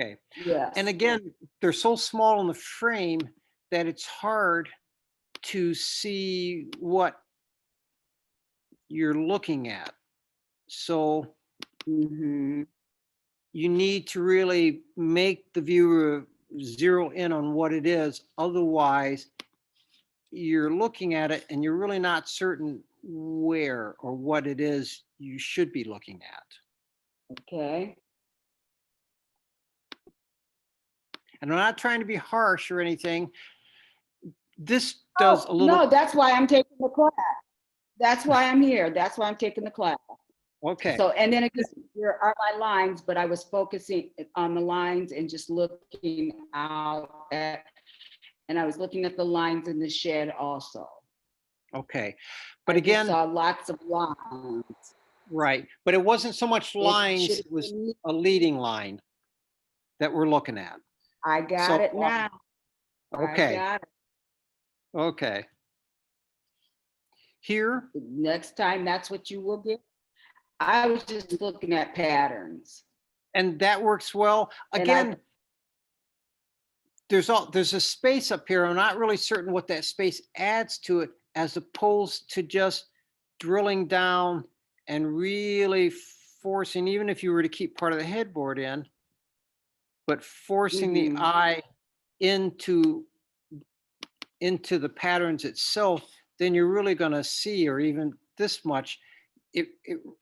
Okay. Yes. And again, they're so small in the frame that it's hard to see what you're looking at. So Mhm. you need to really make the viewer zero in on what it is. Otherwise, you're looking at it and you're really not certain where or what it is you should be looking at. Okay. And I'm not trying to be harsh or anything. This does a Oh, little. no, that's why I'm taking the class. That's why I'm here. That's why I'm taking the class. Okay. So, and then again, here are my lines, but I was focusing on the lines and just looking out at, and I was looking at the lines in the shed also. Okay. But I just again, saw lots of lines. right. But it wasn't so much lines, should it was be- a leading line that we're looking at. I got So, it now. I Okay. got it. Okay. Here, Next time, that's what you will get. I was just looking at patterns. and that works well. And Again, there's a space up here. I'm not really certain what that space adds to it, as opposed to just drilling down and really forcing, even if you were to keep part of the headboard in, but forcing the Mhm. eye into the patterns itself, then you're really going to see, or even this much, it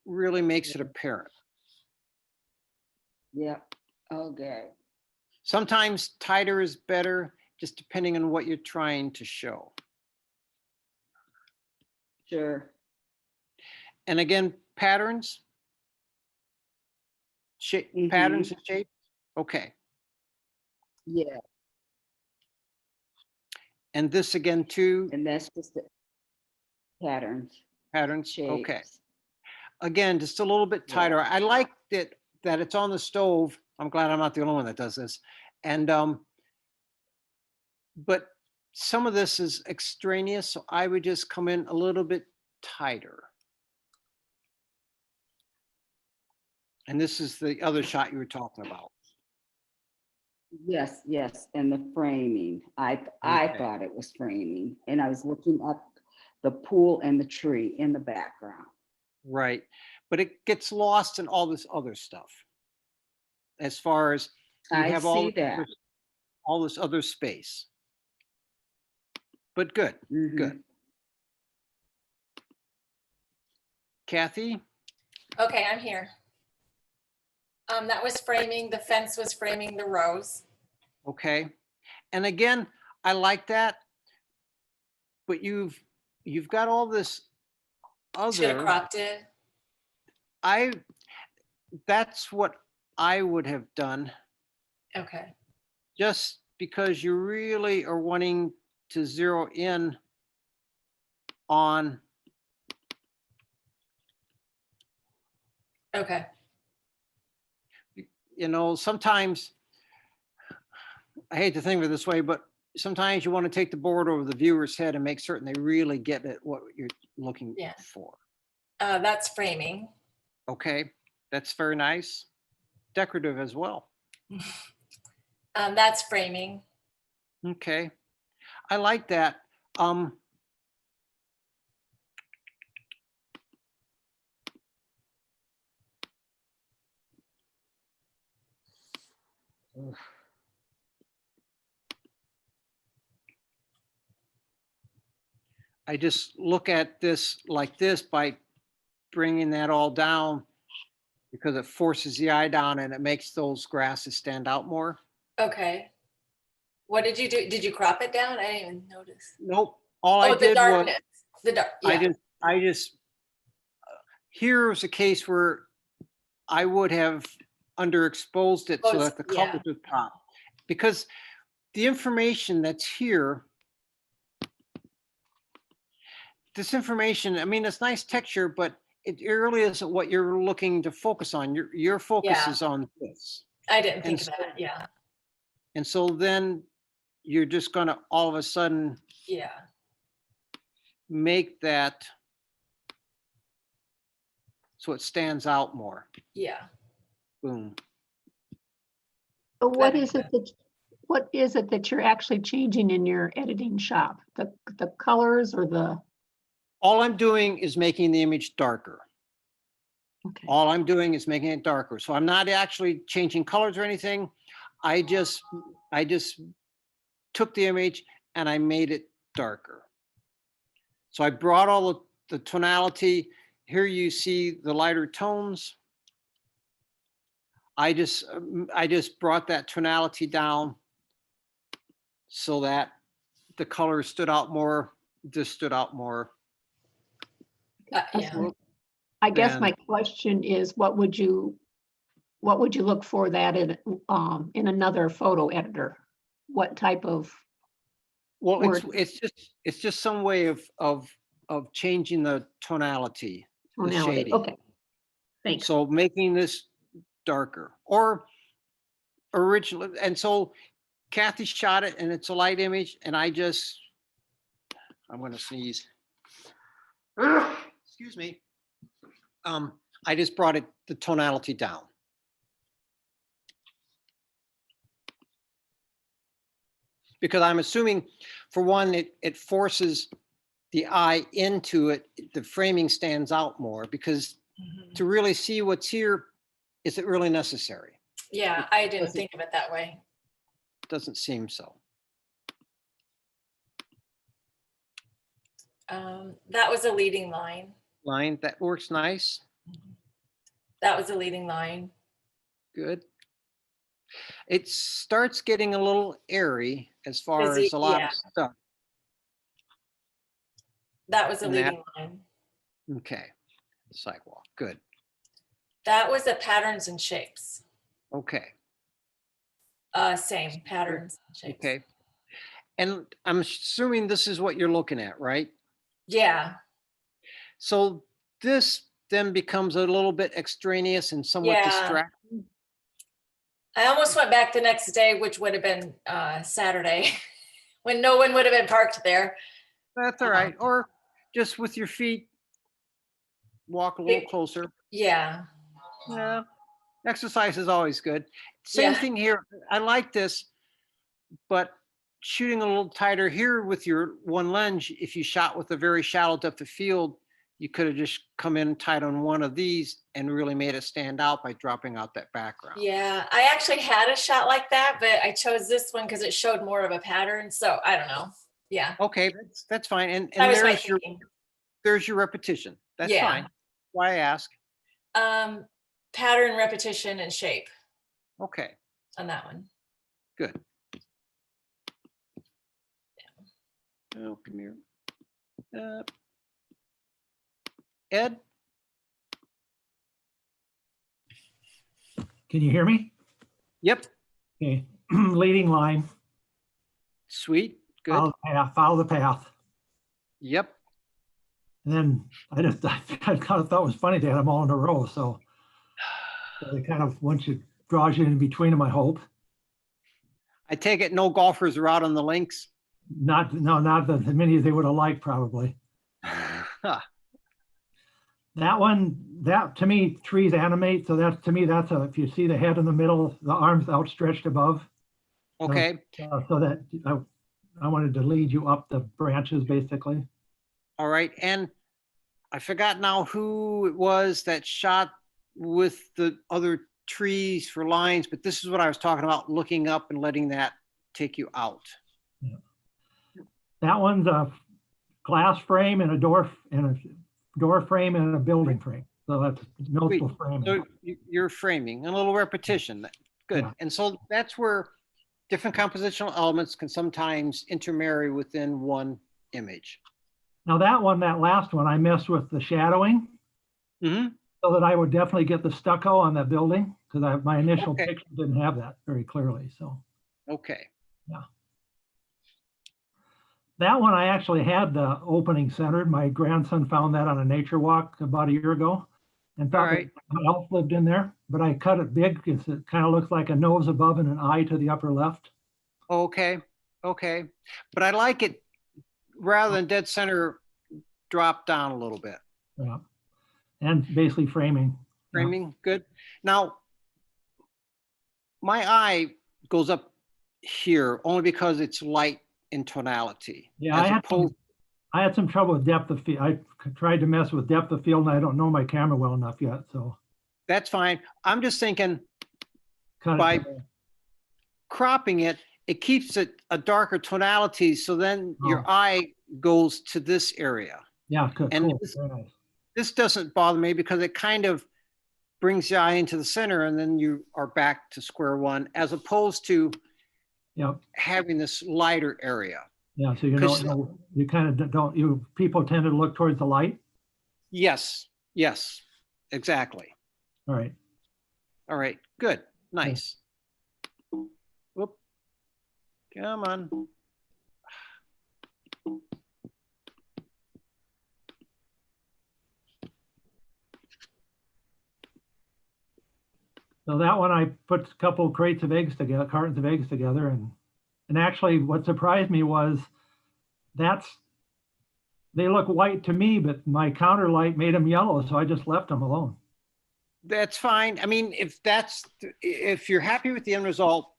really makes it apparent. Yep, okay. Sometimes tighter is better, just depending on what you're trying to show. Sure. And again, patterns, patterns and shapes. Okay. Yeah, And this again too, and that's just the patterns, patterns. shapes. Okay. Again, just a little bit tighter. I like that it's on the stove. I'm glad I'm not the only one that does this. And but some of this is extraneous, so I would just come in a little bit tighter. And this is the other shot you were talking about. Yes, yes, and the framing. I Okay. thought it was framing, and I was looking at the pool and the tree in the background. Right. But it gets lost in all this other stuff. As far as you I have all see that. all this other space. But good, Mhm. good. Kathy, Okay, I'm here. That was framing, the fence was framing the rows. okay. And again, I like that. But you've got all this Should have other, cropped it. that's what I would have done, Okay, just because you really are wanting to zero in on, okay, you know, sometimes, I hate to think of it this way, but sometimes you want to take the board over the viewer's head and make certain they really get at what you're looking Yeah. for. that's framing. Okay, that's very nice. Decorative as well. That's framing. Okay, I like that. I just look at this like this by bringing that all down because it forces the eye down and it makes those grasses stand out more. Okay. What did you do? Did you crop it down? I didn't even notice. Nope, all I Oh, the did was, darkness. The dark, yeah. I just, here's a case where I would have underexposed it so that the Yeah. colors would pop. Because the information that's here, this information, I mean, it's nice texture, but it really isn't what you're looking to focus on. Your focus Yeah. is on this. I didn't think And of that, yeah, And so then you're just gonna all of a sudden yeah. make that so it stands out more. Yeah. Boom. So what That is makes it that, what is it that you're actually changing in your editing shop? The colors or the, All I'm doing is making the image darker. okay, All I'm doing is making it darker. So I'm not actually changing colors or anything. I just took the image and I made it darker. So I brought all the tonality. Here you see the lighter tones. I just brought that tonality down so that the color stood out more. This stood out more. Yeah. I guess my then- question is, what would you look for that in another photo editor? What type of, Well, Word. it's just some way of changing the tonality. tonality? shading. Okay, thanks. So making this darker or original. And so Kathy shot it and it's a light image and I'm going to sneeze. Excuse me. I just brought the tonality down. Because I'm assuming, for one, it forces the eye into it. The framing stands out more because Mhm. to really see what's here, is it really necessary? Yeah, I didn't doesn't- think of it that way. Doesn't seem so. That was a leading line. Line, that works nice. That was a leading line. Good. It starts getting a little airy as far Busy, as a lot yeah. of stuff. That was a And that- leading line. Okay. Sidewalk, good. That was a patterns and shapes. Okay, Same patterns and shapes. okay. And I'm assuming this is what you're looking at, right? Yeah, So this then becomes a little bit extraneous and somewhat Yeah. distracting. I almost went back the next day, which would have been Saturday, when no one would have been parked there. That's all right. Or just with your feet, walk a little closer. Yeah, Yeah, exercise is always good. Same Yeah. thing here. I like this, but shooting a little tighter here with your one lens, if you shot with a very shallow depth of field, you could have just come in tight on one of these and really made it stand out by dropping out that background. Yeah, I actually had a shot like that, but I chose this one because it showed more of a pattern. So I don't know. Yeah, Okay, that's fine. that And was my there's your, thinking. there's your repetition. That's Yeah. fine. Why I ask? Pattern, repetition, and shape Okay, on that one. good. Oh, come here. Ed? Can you hear me? Yep, Okay, leading line, sweet, good. follow the path. Yep, And then I kind of thought it was funny they had them all in a row, so they kind of, once you, draws you in between them, I hope. I take it no golfers are out on the links? Not as many as they would have liked, probably. That one, that to me, trees animate, so that's, to me, that's a, if you see the head in the middle, the arms outstretched above. Okay, So that, I wanted to lead you up the branches, basically. all right. And I forgot now who it was that shot with the other trees for lines, but this is what I was talking about, looking up and letting that take you out. That one's a glass frame and a door frame and a building frame. So that's multiple framing. So you're framing, a little repetition. Good. Yeah. And so that's where different compositional elements can sometimes intermarry within one image. Now that one, that last one, I messed with the shadowing Mm-hmm. so that I would definitely get the stucco on that building, because my initial Okay. picture didn't have that very clearly. So Okay. that one, I actually had the opening centered. My grandson found that on a nature walk about a year ago and thought Alright. that an elf lived in there, but I cut it big because it kind of looks like a nose above and an eye to the upper left. Okay. Okay. But I like it rather than dead center, drop down a little bit. Yeah. And basically framing. Yeah. Framing, good. Now, my eye goes up here only because it's light in tonality. Yeah, as I had opposed- I had some trouble with depth of field. I tried to mess with depth of field and I don't know my camera well enough yet, so. That's fine. I'm just thinking cut it by there. cropping it, it keeps it a darker tonality. So then your Oh. eye goes to this area. Yeah, good, and cool, this- very nice. This doesn't bother me because it kind of brings the eye into the center and then you are back to square one, as opposed to Yep, having this lighter area. yeah, so you 'Cause- know, you kind of don't, people tend to look towards the light. Yes, yes, exactly. All right, All right, good, nice. Whoop. Come on. so that one, I put a couple crates of eggs together, cartons of eggs together, and actually what surprised me was they look white to me, but my counter light made them yellow, so I just left them alone. That's fine. I mean, if you're happy with the end result,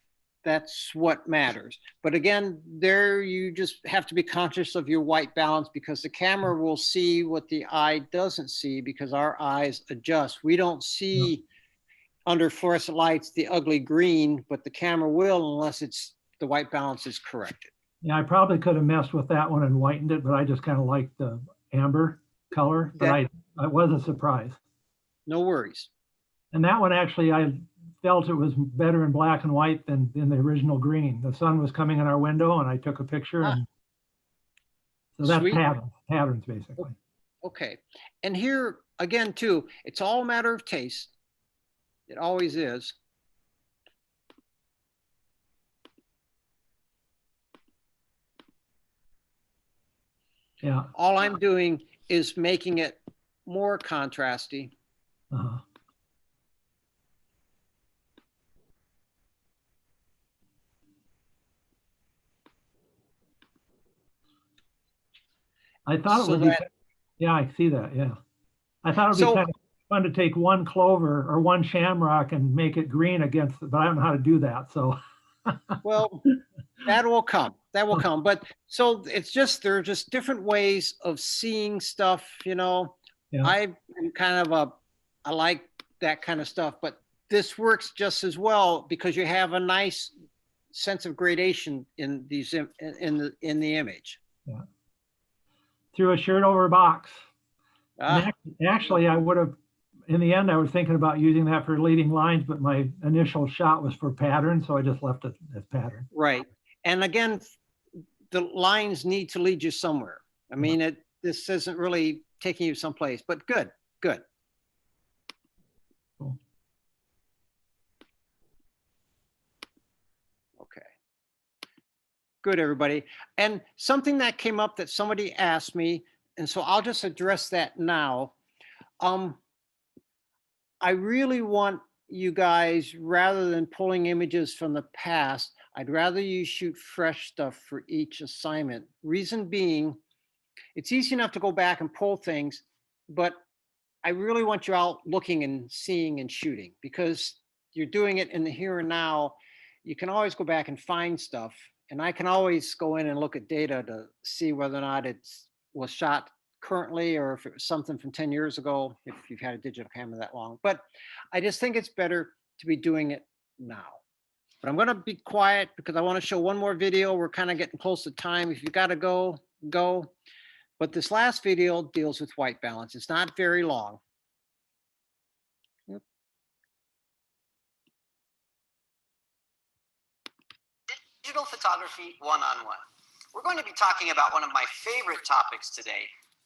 that's what matters. But again, there you just have to be conscious of your white balance because the camera will see what the eye doesn't see because our eyes adjust. We don't see under fluorescent lights the ugly green, but the camera will unless the white balance is corrected. Yeah, I probably could have messed with that one and whitened it, but I just kind of liked the amber color, but I was a surprise. No worries. And that one, actually, I felt it was better in black and white than in the original green. The sun was coming in our window and I took a picture. And so that's Sweet. patterns basically. Okay. And here again, too, it's all a matter of taste. It always is. Yeah. All I'm doing is making it more contrasty. Uh-huh. I thought it So would be, that- yeah, I see that, yeah. I thought it would So- be kind of fun to take one clover or one shamrock and make it green against, but I don't know how to do that, so. Well, that will come. That will come. But so there are just different ways of seeing stuff, Yeah. I am kind of I like that kind of stuff, but this works just as well because you have a nice sense of gradation in these in the image. Yeah. Threw a shirt over a box. And Ah, actually, I would have, in the end, I was thinking about using that for leading lines, but my initial shot was for pattern, so I just left it as pattern. right. And again, the lines need to lead you somewhere. I mean, this isn't really taking you someplace, but good, good. Cool. Okay. Good, everybody. And something that came up that somebody asked me, and so I'll just address that now. I really want you guys, rather than pulling images from the past, I'd rather you shoot fresh stuff for each assignment. Reason being, it's easy enough to go back and pull things, but I really want you out looking and seeing and shooting because you're doing it in the here and now. You can always go back and find stuff. And I can always go in and look at data to see whether or not it was shot currently or if it was something from 10 years ago, if you've had a digital camera that long. But I just think it's better to be doing it now. But I'm going to be quiet because I want to show one more video. We're kind of getting close to time. If you got to go, go. But this last video deals with white balance. It's not very long. Digital photography one-on-one. We're going to be talking about one of my favorite topics today,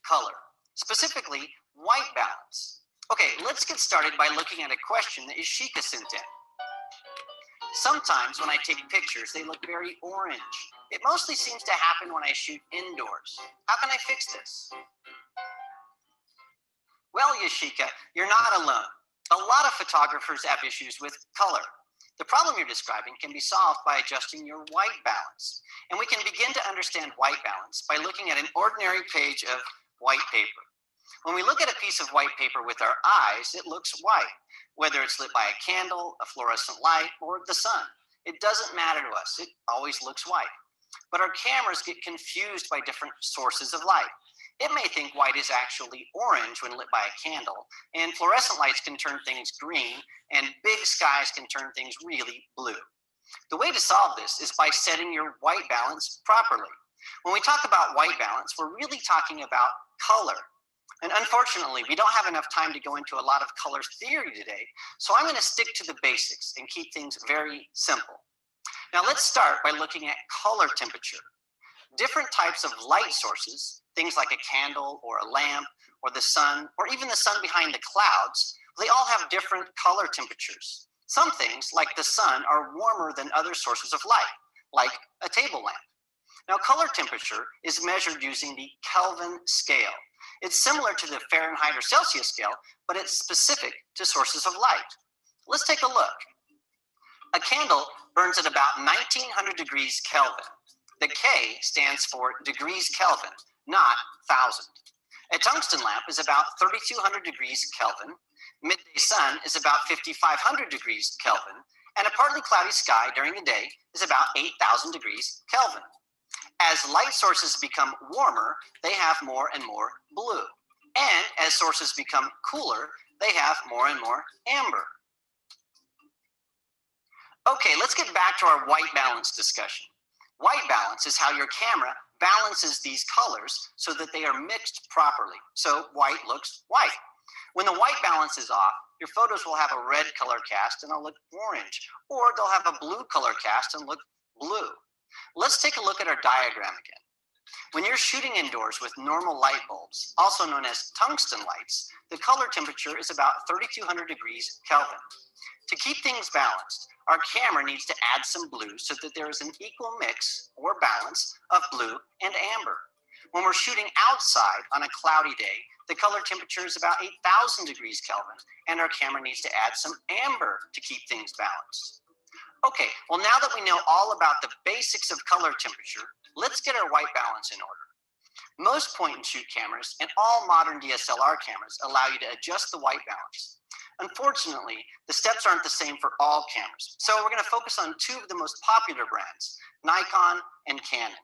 color, specifically white balance. Okay, let's get started by looking at a question that Ishika sent in. Sometimes when I take pictures, they look very orange. It mostly seems to happen when I shoot indoors. How can I fix this? Well, Yashika, you're not alone. A lot of photographers have issues with color. The problem you're describing can be solved by adjusting your white balance. And we can begin to understand white balance by looking at an ordinary page of white paper. When we look at a piece of white paper with our eyes, it looks white, whether it's lit by a candle, a fluorescent light, or the sun. It doesn't matter to us. It always looks white. But our cameras get confused by different sources of light. It may think white is actually orange when lit by a candle, and fluorescent lights can turn things green, and big skies can turn things really blue. The way to solve this is by setting your white balance properly. When we talk about white balance, we're really talking about color. And unfortunately, we don't have enough time to go into a lot of color theory today, so I'm going to stick to the basics and keep things very simple. Now let's start by looking at color temperature. Different types of light sources, things like a candle or a lamp or the sun or even the sun behind the clouds, they all have different color temperatures. Some things, like the sun, are warmer than other sources of light, like a table lamp. Now, color temperature is measured using the Kelvin scale. It's similar to the Fahrenheit or Celsius scale, but it's specific to sources of light. Let's take a look. A candle burns at about 1900 degrees Kelvin. The K stands for degrees Kelvin, not 1000. A tungsten lamp is about 3200 degrees Kelvin. Midday sun is about 5500 degrees Kelvin. And a partly cloudy sky during the day is about 8000 degrees Kelvin. As light sources become warmer, they have more and more blue. And as sources become cooler, they have more and more amber. Okay, let's get back to our white balance discussion. White balance is how your camera balances these colors so that they are mixed properly. So white looks white. When the white balance is off, your photos will have a red color cast and they'll look orange, or they'll have a blue color cast and look blue. Let's take a look at our diagram again. When you're shooting indoors with normal light bulbs, also known as tungsten lights, the color temperature is about 3200 degrees Kelvin. To keep things balanced, our camera needs to add some blue so that there is an equal mix or balance of blue and amber. When we're shooting outside on a cloudy day, the color temperature is about 8000 degrees Kelvin, and our camera needs to add some amber to keep things balanced. Okay, well, now that we know all about the basics of color temperature, let's get our white balance in order. Most point-and-shoot cameras and all modern DSLR cameras allow you to adjust the white balance. Unfortunately, the steps aren't the same for all cameras, so we're going to focus on two of the most popular brands, Nikon and Canon.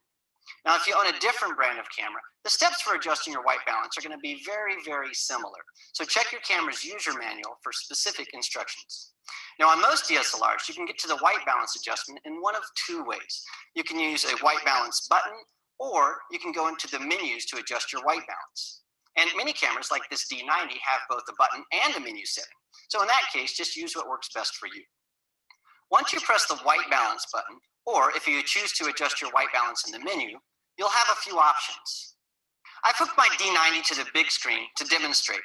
Now, if you own a different brand of camera, the steps for adjusting your white balance are going to be very, very similar. So check your camera's user manual for specific instructions. Now, on most DSLRs, you can get to the white balance adjustment in one of two ways. You can use a white balance button, or you can go into the menus to adjust your white balance. And many cameras like this D90 have both a button and a menu setting. So in that case, just use what works best for you. Once you press the white balance button, or if you choose to adjust your white balance in the menu, you'll have a few options. I've hooked my D90 to the big screen to demonstrate.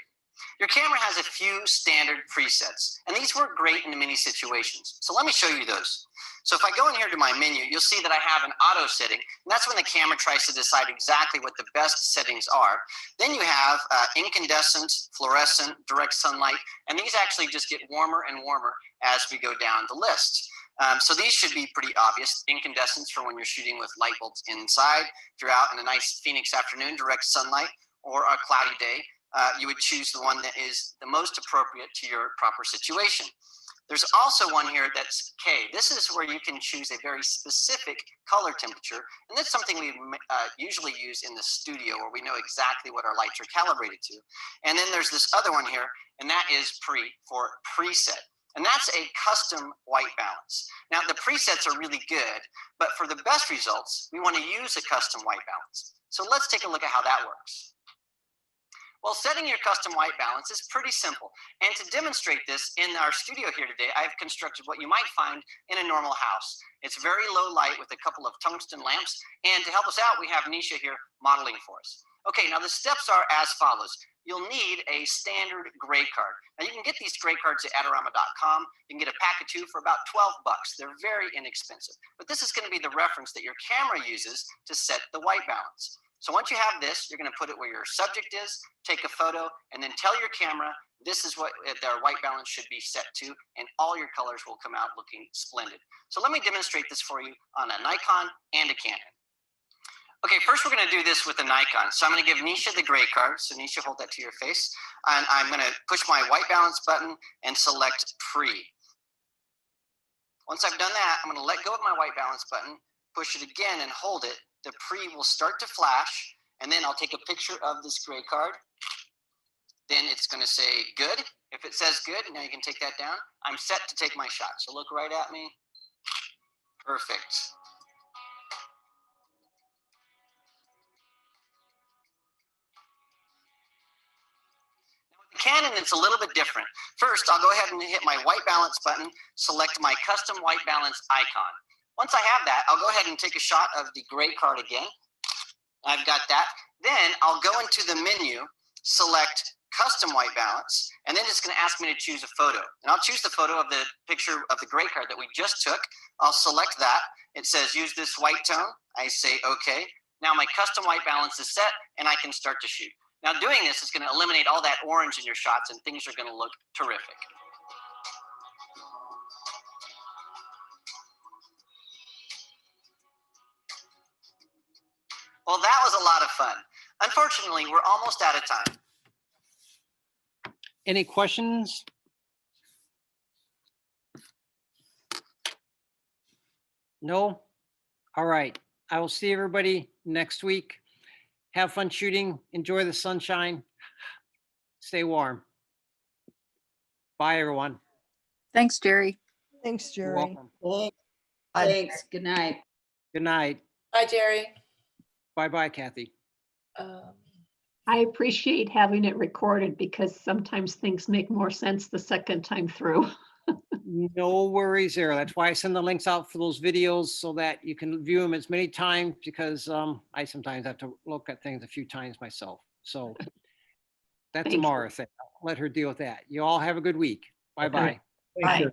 Your camera has a few standard presets, and these work great in many situations. So let me show you those. So if I go in here to my menu, you'll see that I have an auto setting, and that's when the camera tries to decide exactly what the best settings are. Then you have incandescent, fluorescent, direct sunlight, and these actually just get warmer and warmer as we go down the list. So these should be pretty obvious. Incandescents for when you're shooting with light bulbs inside. If you're out in a nice Phoenix afternoon, direct sunlight, or a cloudy day, you would choose the one that is the most appropriate to your proper situation. There's also one here that's K. This is where you can choose a very specific color temperature, and that's something we usually use in the studio where we know exactly what our lights are calibrated to. And then there's this other one here, and that is Pre for preset. And that's a custom white balance. Now, the presets are really good, but for the best results, we want to use a custom white balance. So let's take a look at how that works. Well, setting your custom white balance is pretty simple. And to demonstrate this in our studio here today, I've constructed what you might find in a normal house. It's very low light with a couple of tungsten lamps. And to help us out, we have Nisha here modeling for us. Okay, now the steps are as follows. You'll need a standard gray card. Now you can get these gray cards at Adorama.com. You can get a pack of 2 for about $12. They're very inexpensive. But this is going to be the reference that your camera uses to set the white balance. So once you have this, you're going to put it where your subject is, take a photo, and then tell your camera this is what their white balance should be set to, and all your colors will come out looking splendid. So let me demonstrate this for you on a Nikon and a Canon. Okay, first we're going to do this with a Nikon. So I'm going to give Nisha the gray card. So Nisha, hold that to your face. And I'm going to push my white balance button and select Pre. Once I've done that, I'm going to let go of my white balance button, push it again and hold it. The Pre will start to flash, and then I'll take a picture of this gray card. Then it's going to say good. If it says good, now you can take that down. I'm set to take my shot. So look right at me. Perfect. Canon, it's a little bit different. First, I'll go ahead and hit my white balance button, select my custom white balance icon. Once I have that, I'll go ahead and take a shot of the gray card again. I've got that. Then I'll go into the menu, select custom white balance, and then it's going to ask me to choose a photo. And I'll choose the photo of the picture of the gray card that we just took. I'll select that. It says use this white tone. I say okay. Now my custom white balance is set, and I can start to shoot. Now doing this is going to eliminate all that orange in your shots, and things are going to look terrific. Well, that was a lot of fun. Unfortunately, we're almost out of time. Any questions? No? All right. I will see everybody next week. Have fun shooting. Enjoy the sunshine. Stay warm. Bye, everyone. Thanks, Jerry. Thanks, You're Jerry. welcome. Thanks. Good night. Good night. Bye, Jerry. Bye-bye, Kathy. I appreciate having it recorded because sometimes things make more sense the second time through. No worries there. That's why I send the links out for those videos so that you can view them as many times, because I sometimes have to look at things a few times myself. So that's Thank you. Amara thing. I'll let her deal with that. You all have a good week. Bye-bye. Thanks, Jerry.